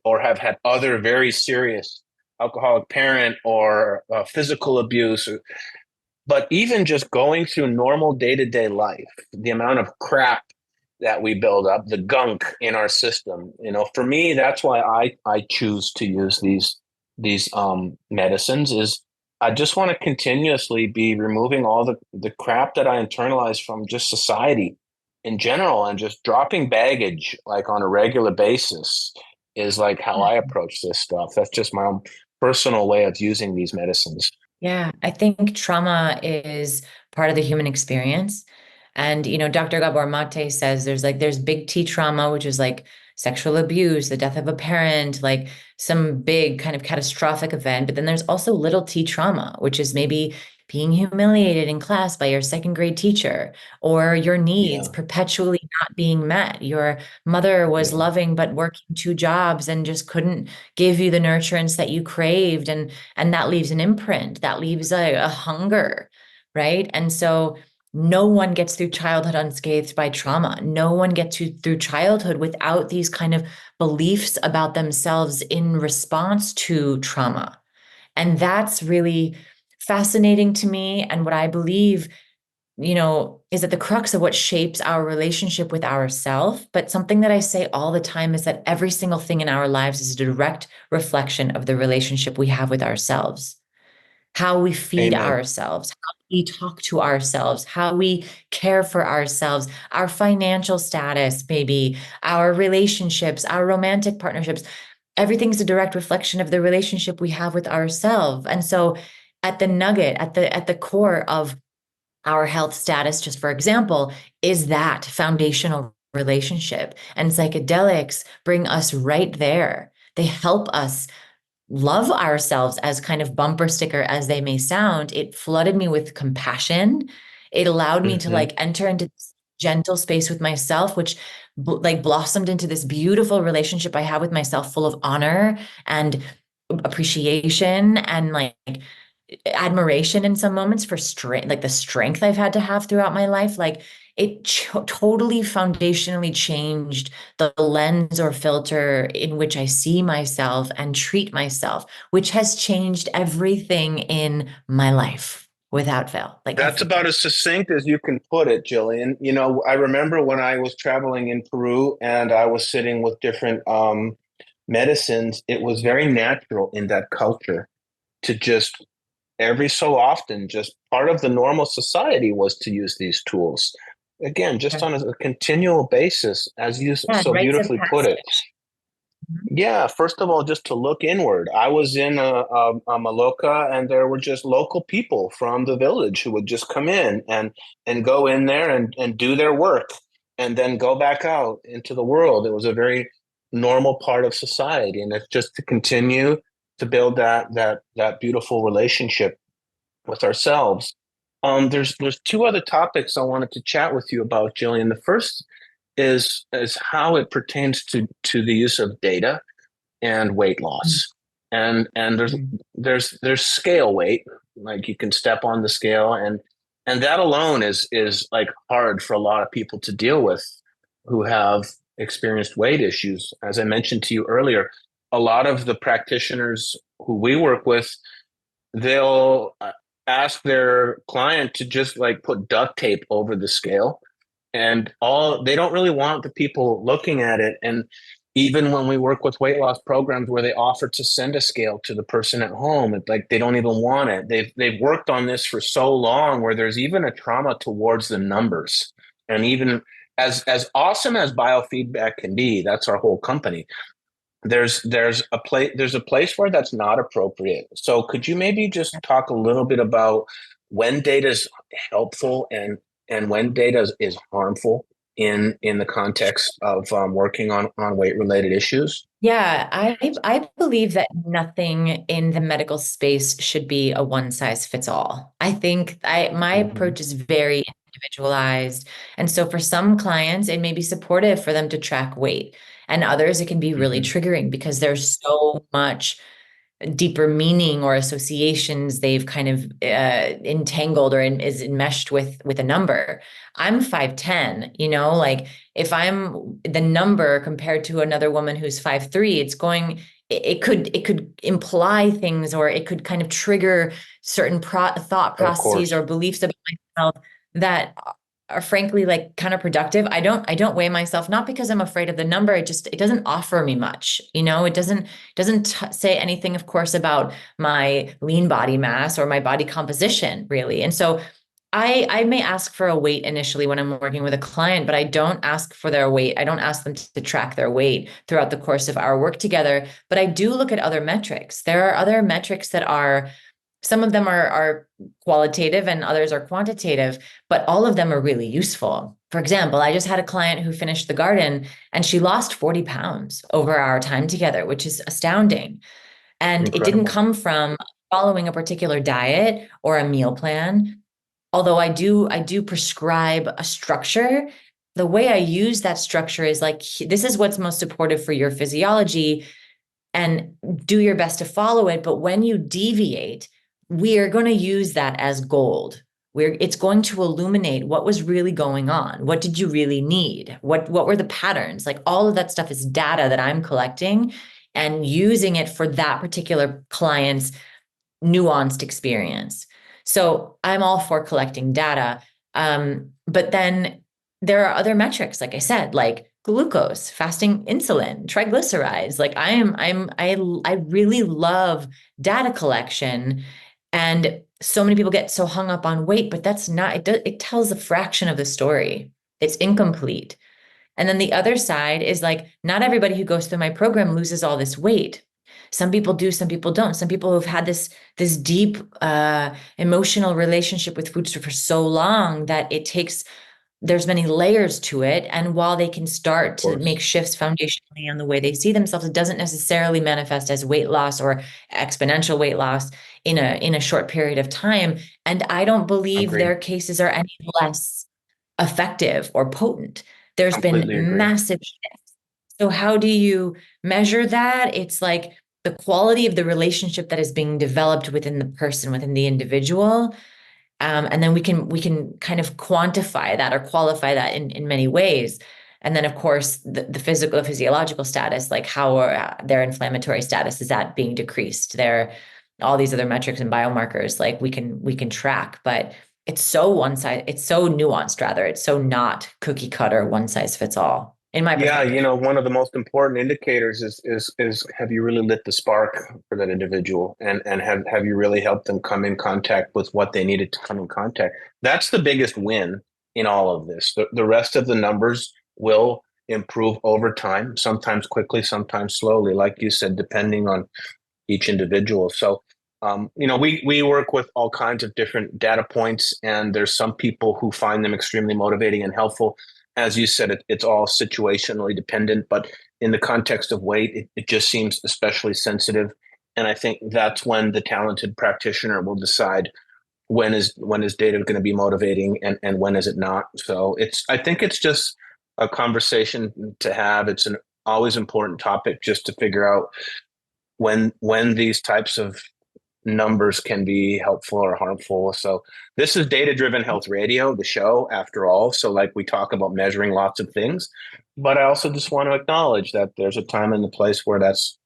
or have had other very serious alcoholic parent or physical abuse. But even just going through normal day to day life, the amount of crap that we build up, the gunk in our system, for me, that's why I choose to use these medicines. Is I just want to continuously be removing all the crap that I internalize from just society in general, and just dropping baggage like on a regular basis is like how I approach this stuff. That's just my own personal way of using these medicines. Yeah, I think trauma is part of the human experience. And, Dr. Gabor Mate says there's big T trauma, which is like sexual abuse, the death of a parent, like some big kind of catastrophic event. But then there's also little T trauma, which is maybe being humiliated in class by your second grade teacher, or your needs Yeah, perpetually not being met. Your mother was yeah. loving but working two jobs and just couldn't give you the nurturance that you craved. And that leaves an imprint, that leaves a hunger, right? And so no one gets through childhood unscathed by trauma. No one gets through childhood without these kind of beliefs about themselves in response to trauma. And that's really fascinating to me. And what I believe, is at the crux of what shapes our relationship with ourself. But something that I say all the time is that every single thing in our lives is a direct reflection of the relationship we have with ourselves, how we feed Amen. ourselves, how we talk to ourselves, how we care for ourselves, our financial status, maybe our relationships, our romantic partnerships. Everything's a direct reflection of the relationship we have with ourselves. And so at the nugget, at the core of our health status, just for example, is that foundational relationship. And psychedelics bring us right there. They help us love ourselves, as kind of bumper sticker as they may sound. It flooded me with compassion. It allowed me to Hmm. like enter into this gentle space with myself, which like blossomed into this beautiful relationship I have with myself, full of honor and appreciation and like admiration in some moments for strength, like the strength I've had to have throughout my life. Like it totally foundationally changed the lens or filter in which I see myself and treat myself, which has changed everything in my life without fail, like That's everything. about as succinct as you can put it, Jillian. I remember when I was traveling in Peru and I was sitting with different medicines, it was very natural in that culture to just every so often, just part of the normal society was to use these tools. Again, just on a continual basis, as you Yeah, so rites of beautifully put it. passage. Yeah, first of all, just to look inward. I was in a Maloka, and there were just local people from the village who would just come in and go in there and do their work, and then go back out into the world. It was a very normal part of society, and it's just to continue to build that beautiful relationship with ourselves. There's two other topics I wanted to chat with you about, Jillian. The first is how it pertains to the use of data and weight loss. And Mhm. there's scale weight, like you can step on the scale, and that alone is like hard for a lot of people to deal with who have experienced weight issues. As I mentioned to you earlier, a lot of the practitioners who we work with, they'll ask their client to just like put duct tape over the scale, and all they don't really want the people looking at it. And even when we work with weight loss programs where they offer to send a scale to the person at home, it's like they don't even want it. They've worked on this for so long where there's even a trauma towards the numbers. And even as awesome as biofeedback can be, that's our whole company. There's a place where that's not appropriate. So could you maybe just talk a little bit about when data is helpful and when data is harmful? in the context of working on weight related issues? Yeah, I believe that nothing in the medical space should be a one size fits all. I think my Hmm. approach is very individualized. And so for some clients, it may be supportive for them to track weight. And others, it can be really Hmm. triggering because there's so much deeper meaning or associations they've kind of entangled or is enmeshed with a number. I'm 5'10", like if I'm the number compared to another woman who's 5'3", it could imply things, or it could kind of trigger certain thought Of processes course. or beliefs about myself that are frankly like counterproductive. I don't weigh myself, not because I'm afraid of the number. It doesn't offer me much. It doesn't say anything, of course, about my lean body mass or my body composition, really. And so I may ask for a weight initially when I'm working with a client, but I don't ask for their weight. I don't ask them to track their weight throughout the course of our work together. But I do look at other metrics. There are other metrics that are, some of them are qualitative and others are quantitative, but all of them are really useful. For example, I just had a client who finished the garden and she lost 40 pounds over our time together, which is astounding. And it didn't Incredible. come from following a particular diet or a meal plan. Although I do prescribe a structure, the way I use that structure is like, this is what's most supportive for your physiology, and do your best to follow it. But when you deviate, we are going to use that as gold. It's going to illuminate what was really going on. What did you really need? What were the patterns? Like all of that stuff is data that I'm collecting and using it for that particular client's nuanced experience. So I'm all for collecting data. But then there are other metrics, like I said, like glucose, fasting insulin, triglycerides. Like I really love data collection. And so many people get so hung up on weight, but that's not, it tells a fraction of the story. It's incomplete. And then the other side is like, not everybody who goes through my program loses all this weight. Some people do, some people don't. Some people who've had this deep emotional relationship with food for so long that there's many layers to it. And while they can start Of to course. make shifts foundationally on the way they see themselves, it doesn't necessarily manifest as weight loss or exponential weight loss in a short period of time. And I don't believe Agree. their cases are any less effective or potent. There's been Completely agree. massive shifts. So how do you measure that? It's like the quality of the relationship that is being developed within the person, within the individual. And then we can kind of quantify that or qualify that in many ways. And then, of course, the physical, physiological status, like how are, their inflammatory status, is that being decreased? There, all these other metrics and biomarkers, like we can track, but it's so nuanced, rather. It's so not cookie cutter, one size fits all, in my Yeah, perspective. one of the most important indicators is have you really lit the spark for that individual, and have you really helped them come in contact with what they needed to come in contact? That's the biggest win in all of this. The rest of the numbers will improve over time, sometimes quickly, sometimes slowly, like you said, depending on each individual. So, we work with all kinds of different data points, and there's some people who find them extremely motivating and helpful. As you said, it's all situationally dependent, but in the context of weight, it just seems especially sensitive. And I think that's when the talented practitioner will decide when is data going to be motivating, and when is it not. So I think it's just a conversation to have. It's an always important topic just to figure out when these types of numbers can be helpful or harmful. So this is Data Driven Health Radio, the show, after all. So like we talk about measuring lots of things, but I also just want to acknowledge that there's a time and a place where that's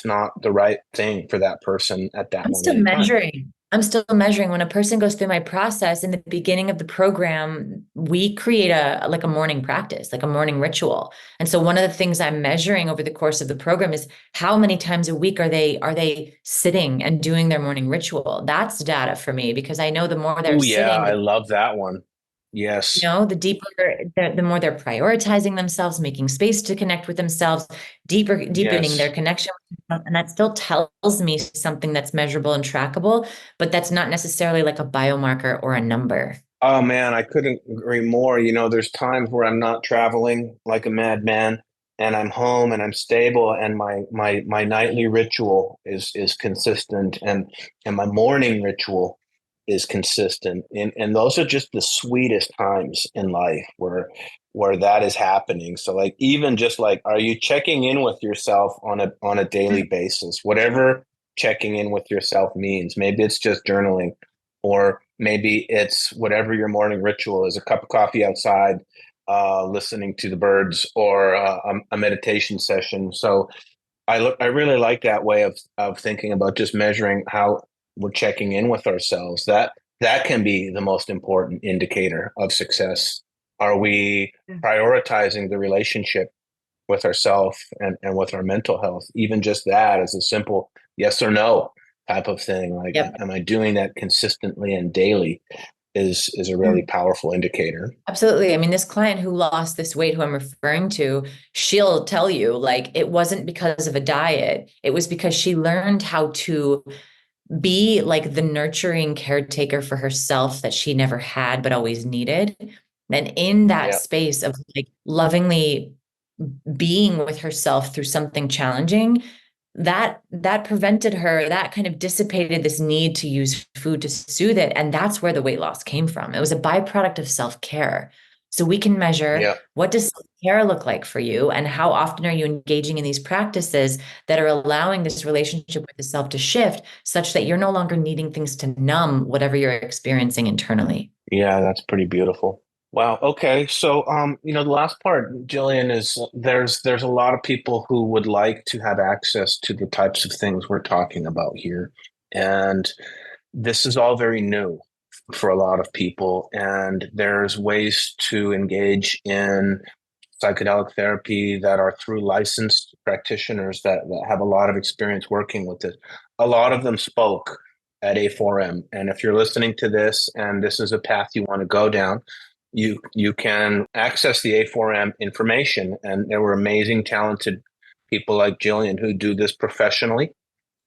not the right thing for that person at that I'm moment still in time. measuring. I'm still measuring. When a person goes through my process in the beginning of the program, we create a morning practice, like a morning ritual. And so one of the things I'm measuring over the course of the program is how many times a week are they sitting and doing their morning ritual. That's data for me, because I know the more they're Oh yeah, sitting, I love that one. Yes. the deeper, the more they're prioritizing themselves, making space to connect with themselves, deepening Yes. their connection with themselves. And that still tells me something that's measurable and trackable, but that's not necessarily like a biomarker or a number. Oh man, I couldn't agree more. There's times where I'm not traveling like a madman and I'm home and I'm stable and my nightly ritual is consistent and my morning ritual is consistent. And those are just the sweetest times in life where that is happening. So like even just like are you checking in with yourself on a daily basis? Whatever checking in with yourself means. Maybe it's just journaling or maybe it's whatever your morning ritual is, a cup of coffee outside, listening to the birds, or a meditation session. So I really like that way of thinking about just measuring how we're checking in with ourselves. That can be the most important indicator of success. Are we prioritizing the relationship with ourselves and with our mental health? Even just that is a simple yes or no type of thing. Like, Yep. am I doing that consistently and daily? Is a really powerful indicator. Absolutely. I mean, this client who lost this weight, who I'm referring to, she'll tell you like it wasn't because of a diet. It was because she learned how to be like the nurturing caretaker for herself that she never had but always needed. And in that Yeah, space of like lovingly being with herself through something challenging, that prevented her, that kind of dissipated this need to use food to soothe it. And that's where the weight loss came from. It was a byproduct of self-care. So we can measure, yeah, what does self-care look like for you, and how often are you engaging in these practices that are allowing this relationship with the self to shift such that you're no longer needing things to numb whatever you're experiencing internally. yeah. That's pretty beautiful. Wow. Okay. So, the last part, Jillian, is there's a lot of people who would like to have access to the types of things we're talking about here, and this is all very new for a lot of people. And there's ways to engage in psychedelic therapy that are through licensed practitioners that have a lot of experience working with it. A lot of them spoke at A4M. And if you're listening to this and this is a path you want to go down, you can access the A4M information. And there were amazing, talented people like Jillian who do this professionally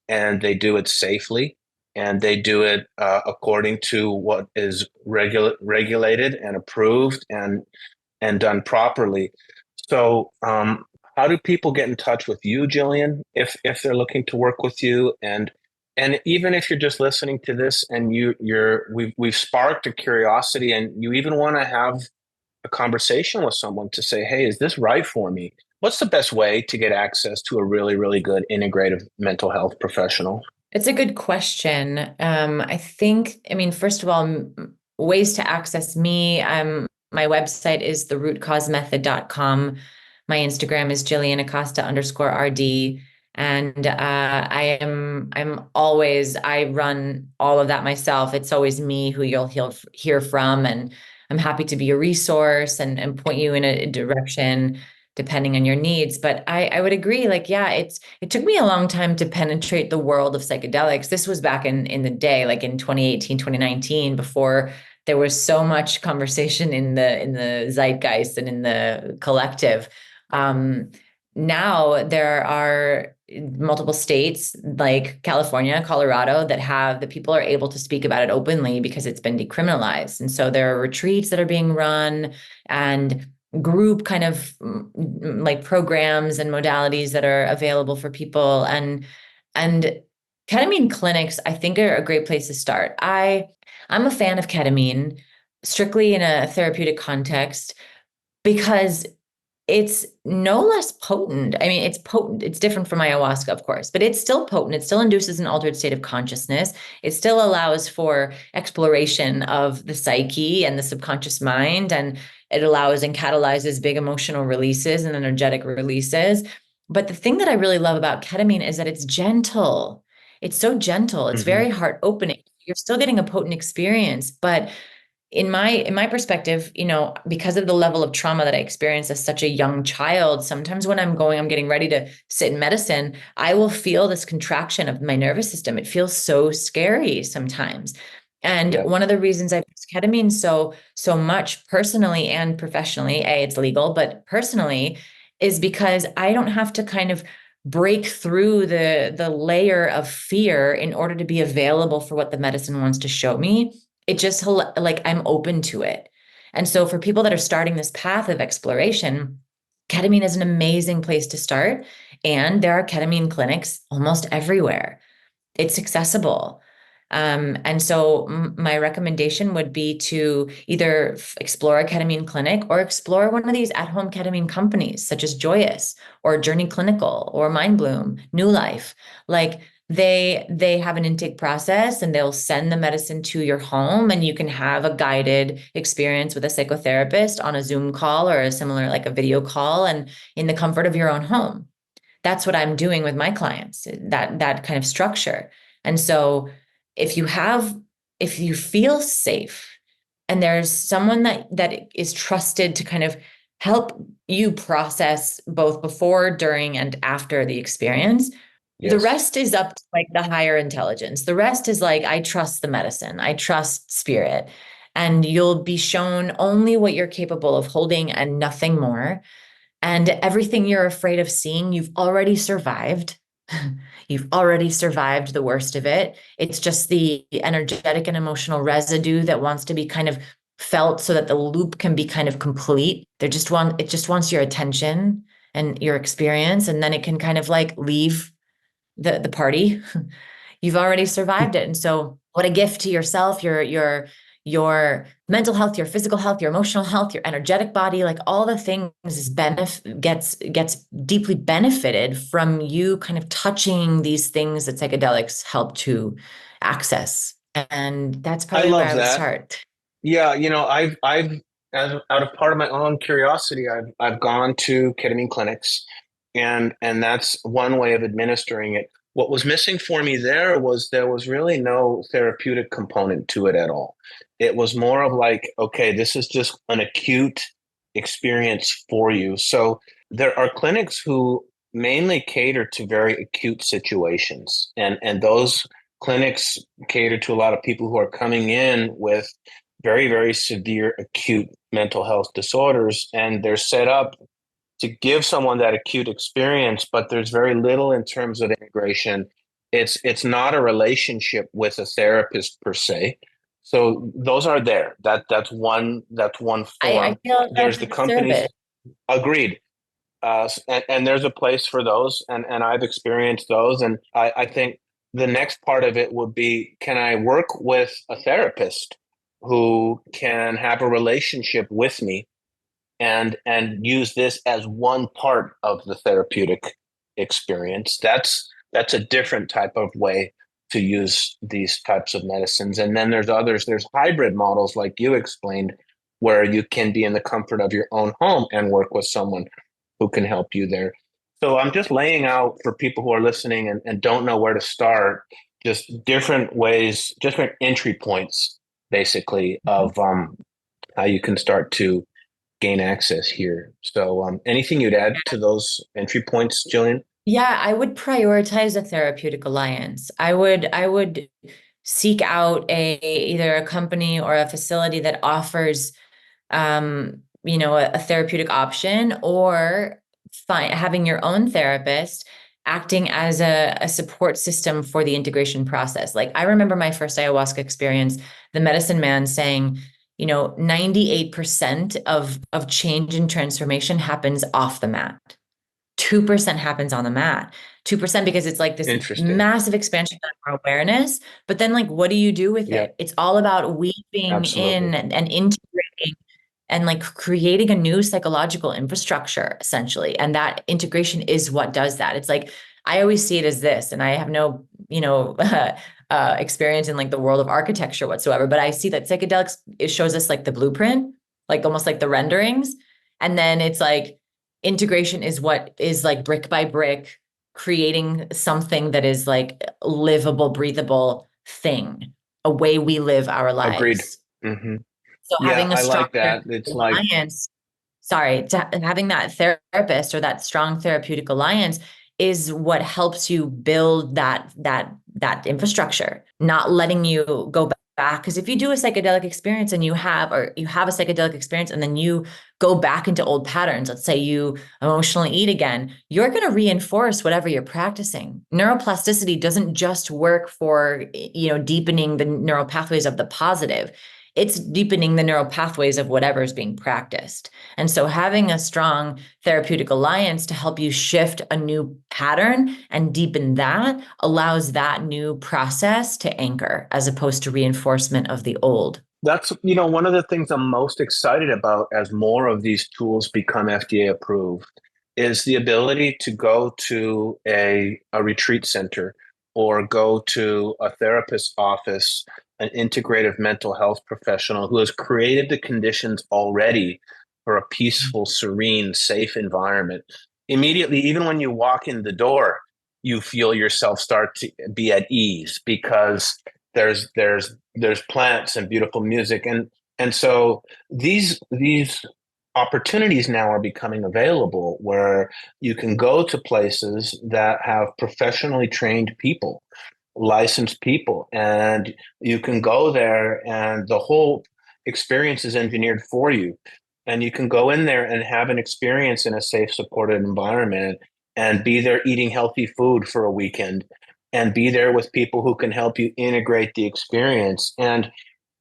and they do it safely and they do it according to what is regulated and approved and done properly. So, how do people get in touch with you, Jillian, if they're looking to work with you? And even if you're just listening to this and we've sparked a curiosity and you even want to have a conversation with someone to say, hey, is this right for me? What's the best way to get access to a really, really good integrative mental health professional? It's a good question. I think, I mean, first of all, ways to access me. My website is therootcausemethod.com. My Instagram is Jillian Acosta _RD. And I run all of that myself. It's always me who you'll hear from. And I'm happy to be a resource and point you in a direction depending on your needs. But I would agree, like, yeah, it took me a long time to penetrate the world of psychedelics. This was back in the day, like in 2018, 2019, before there was so much conversation in the zeitgeist and in the collective. Um, Now there are multiple states like California, Colorado that people are able to speak about it openly because it's been decriminalized. And so there are retreats that are being run and group kind of like programs and modalities that are available for people, and ketamine clinics I think are a great place to start. I'm a fan of ketamine strictly in a therapeutic context because it's no less potent. I mean, it's potent. It's different from ayahuasca, of course, but it's still potent. It still induces an altered state of consciousness. It still allows for exploration of the psyche and the subconscious mind, and it allows and catalyzes big emotional releases and energetic releases. But the thing that I really love about ketamine is that it's gentle. It's so gentle. It's Hmm. very heart opening. You're still getting a potent experience, but in my perspective, because of the level of trauma that I experienced as such a young child, sometimes when I'm getting ready to sit in medicine, I will feel this contraction of my nervous system. It feels so scary sometimes. And Yeah. one of the reasons I use ketamine so much personally and professionally, it's legal, but personally, is because I don't have to kind of break through the layer of fear in order to be available for what the medicine wants to show me. it just like I'm open to it. And so for people that are starting this path of exploration, ketamine is an amazing place to start. And there are ketamine clinics almost everywhere. It's accessible. And so my recommendation would be to either explore a ketamine clinic or explore one of these at-home ketamine companies, such as Joyous or Journey Clinical or Mindbloom, New Life. Like they have an intake process and they'll send the medicine to your home, and you can have a guided experience with a psychotherapist on a Zoom call or a similar, like a video call, and in the comfort of your own home. That's what I'm doing with my clients, that kind of structure. And so if you have, if you feel safe and there's someone that is trusted to kind of help you process both before, during, and after the experience, the Yes. rest is up to like the higher intelligence. The rest is like, I trust the medicine, I trust spirit, and you'll be shown only what you're capable of holding and nothing more. And everything you're afraid of seeing, you've already survived. You've already survived the worst of it. It's just the energetic and emotional residue that wants to be kind of felt so that the loop can be kind of complete. It just wants your attention and your experience, and then it can kind of like leave the party. You've already survived it. And so what a gift to yourself, your mental health, your physical health, your emotional health, your energetic body, like all the things is gets deeply benefited from you kind of touching these things that psychedelics help to access. And that's I probably where love I would that. start. Yeah, I've as out of part of my own curiosity, I've gone to ketamine clinics, and that's one way of administering it. What was missing for me there was really no therapeutic component to it at all. It was more of like, okay, this is just an acute experience for you. So there are clinics who mainly cater to very acute situations, and those clinics cater to a lot of people who are coming in with very, very severe acute mental health disorders, and they're set up to give someone that acute experience, but there's very little in terms of integration. It's not a relationship with a therapist per se. So those are there. That's one I form. feel There's that's the a companies. service. Agreed. And there's a place for those, and I've experienced those. And I think the next part of it would be, can I work with a therapist who can have a relationship with me and use this as one part of the therapeutic experience? That's a different type of way to use these types of medicines. And then there's others, there's hybrid models like you explained, where you can be in the comfort of your own home and work with someone who can help you there. So I'm just laying out for people who are listening and don't know where to start, just different ways, different entry points, basically, of how you can start to gain access here. So anything you'd add to those entry points, Jillian? Yeah, I would prioritize a therapeutic alliance. I would seek out either a company or a facility that offers a therapeutic option, or having your own therapist acting as a support system for the integration process. Like I remember my first ayahuasca experience, the medicine man saying, 98% of change and transformation happens off the mat. 2% happens on the mat. 2% because it's like this Interesting. massive expansion of our awareness. But then, like, what do you do with Yeah, it? It's all about weaving in absolutely. and integrating and like creating a new psychological infrastructure, essentially. And that integration is what does that. It's like, I always see it as this, and I have no, experience in like the world of architecture whatsoever, but I see that psychedelics, it shows us like the blueprint, like almost like the renderings. And then it's like, integration is what is like brick by brick creating something that is like livable, breathable thing, a way we live our Agreed. lives. Hmm. So Yeah, having a I strong like that. It's like, alliance, having that therapist or that strong therapeutic alliance is what helps you build that infrastructure, not letting you go back. Because if you do a psychedelic experience and you have a psychedelic experience and then you go back into old patterns, let's say you emotionally eat again, you're going to reinforce whatever you're practicing. Neuroplasticity doesn't just work for, deepening the neural pathways of the positive. It's deepening the neural pathways of whatever is being practiced. And so having a strong therapeutic alliance to help you shift a new pattern and deepen that allows that new process to anchor as opposed to reinforcement of the old. That's, one of the things I'm most excited about as more of these tools become FDA approved is the ability to go to a retreat center or go to a therapist's office, an integrative mental health professional who has created the conditions already for a peaceful, serene, safe environment. Immediately, even when you walk in the door, you feel yourself start to be at ease because there's plants and beautiful music, and so these opportunities now are becoming available where you can go to places that have professionally trained people, licensed people, and you can go there and the whole experience is engineered for you. And you can go in there and have an experience in a safe, supported environment and be there eating healthy food for a weekend and be there with people who can help you integrate the experience. And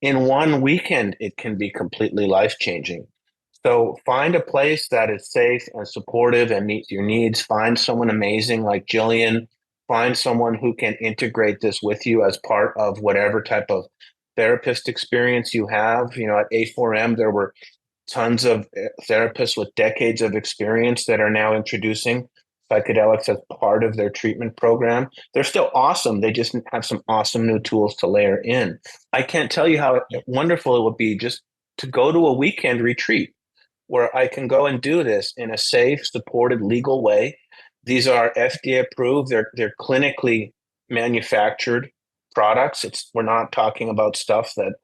in one weekend, it can be completely life changing. So find a place that is safe and supportive and meets your needs. Find someone amazing like Jillian. Find someone who can integrate this with you as part of whatever type of therapist experience you have. At A4M, there were tons of therapists with decades of experience that are now introducing psychedelics as part of their treatment program. They're still awesome. They just have some awesome new tools to layer in. I can't tell you how wonderful it would be just to go to a weekend retreat where I can go and do this in a safe, supported, legal way. These are FDA approved. They're clinically manufactured products. We're not talking about stuff that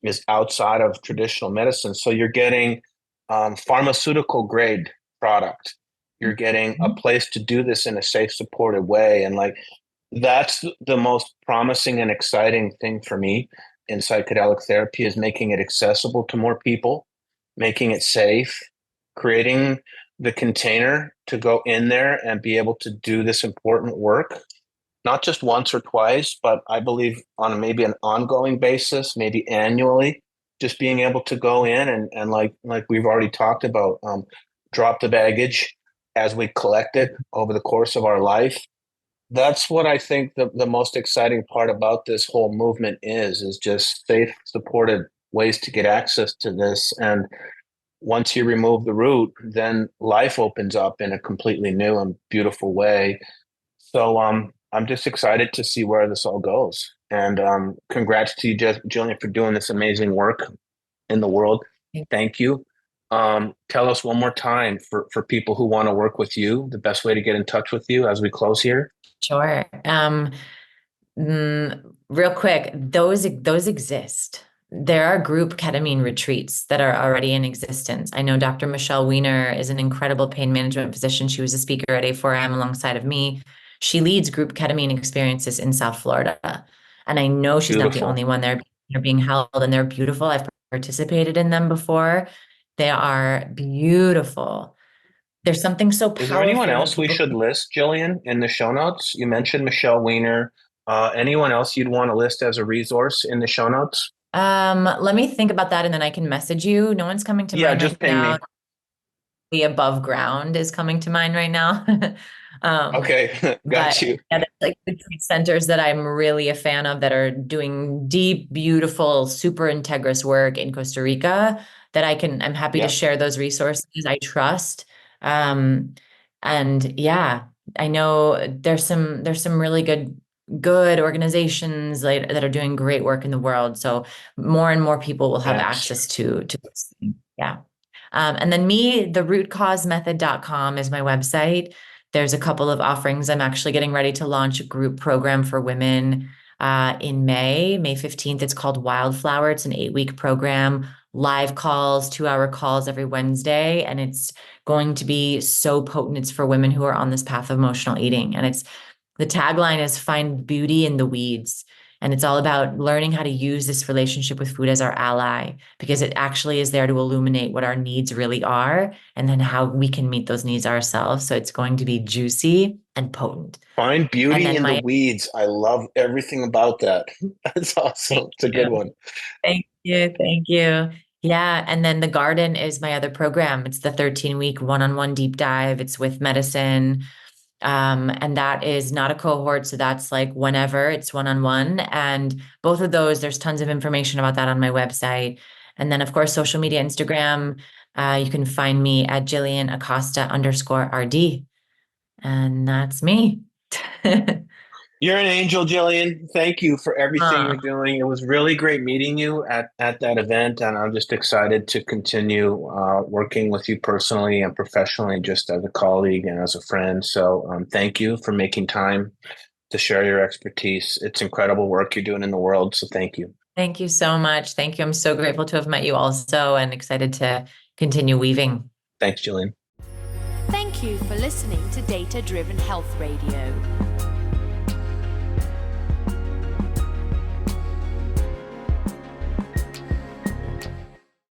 is outside of traditional medicine. So you're getting pharmaceutical grade product. You're getting a place to do this in a safe, supported way. And like that's the most promising and exciting thing for me in psychedelic therapy is making it accessible to more people, making it safe, creating the container to go in there and be able to do this important work, not just once or twice, but I believe on maybe an ongoing basis, maybe annually, just being able to go in and like we've already talked about, drop the baggage as we collect it over the course of our life. That's what I think the most exciting part about this whole movement is just safe, supported ways to get access to this. And once you remove the root, then life opens up in a completely new and beautiful way. So I'm just excited to see where this all goes. And congrats to you, Jillian, for doing this amazing work in the world. Thank you. Tell us one more time for people who want to work with you, the best way to get in touch with you as we close here. Sure. Real quick, those exist. There are group ketamine retreats that are already in existence. I know Dr. Michelle Weiner is an incredible pain management physician. She was a speaker at A4M alongside of me. She leads group ketamine experiences in South Florida. And I know she's not the Beautiful. only one there. They're being held and they're beautiful. I've participated in them before. They are beautiful. There's something so Is there anyone powerful when else we people. should list, Jillian, in the show notes? You mentioned Michelle Weiner. Anyone else you'd want to list as a resource in the show notes? Let me think about that and then I can message you. No one's coming to Yeah, mind just right ping now. me. The above ground is coming to mind right now. Um, Okay, but got you. yeah, there's like retreat centers that I'm really a fan of that are doing deep, beautiful, super integrous work in Costa Rica that I'm happy to Yeah, share those resources I trust. Um, and yeah, I know there's some really good organizations like that are doing great work in the world. So more and more people will have thanks. access to this. Yeah. And then therootcausemethod.com is my website. There's a couple of offerings. I'm actually getting ready to launch a group program for women in May 15th. It's called Wildflower. It's an 8-week program, live calls, 2-hour calls every Wednesday. And it's going to be so potent. It's for women who are on this path of emotional eating. And the tagline is find beauty in the weeds. And it's all about learning how to use this relationship with food as our ally, because it actually is there to illuminate what our needs really are and then how we can meet those needs ourselves. So it's going to be juicy and potent. Find And beauty then in the my weeds. I love everything about that. That's Thank awesome. It's a you. good one. Thank you. Thank you. Yeah. And then the garden is my other program. It's the 13-week one-on-one deep dive. It's with medicine. And that is not a cohort. So that's like whenever it's one-on-one. And both of those, there's tons of information about that on my website. And then, of course, social media, Instagram. You can find me at Jillian Acosta _RD. And that's me. You're an angel, Jillian. Thank you for everything Aw, you're doing. It was really great meeting you at that event, and I'm just excited to continue working with you personally and professionally, just as a colleague and as a friend. So, thank you for making time to share your expertise. It's incredible work you're doing in the world. So, thank you. thank you so much. Thank you. I'm so grateful to have met you also and excited to continue weaving. Thanks, Jillian. Thank you for listening to Data Driven Health Radio.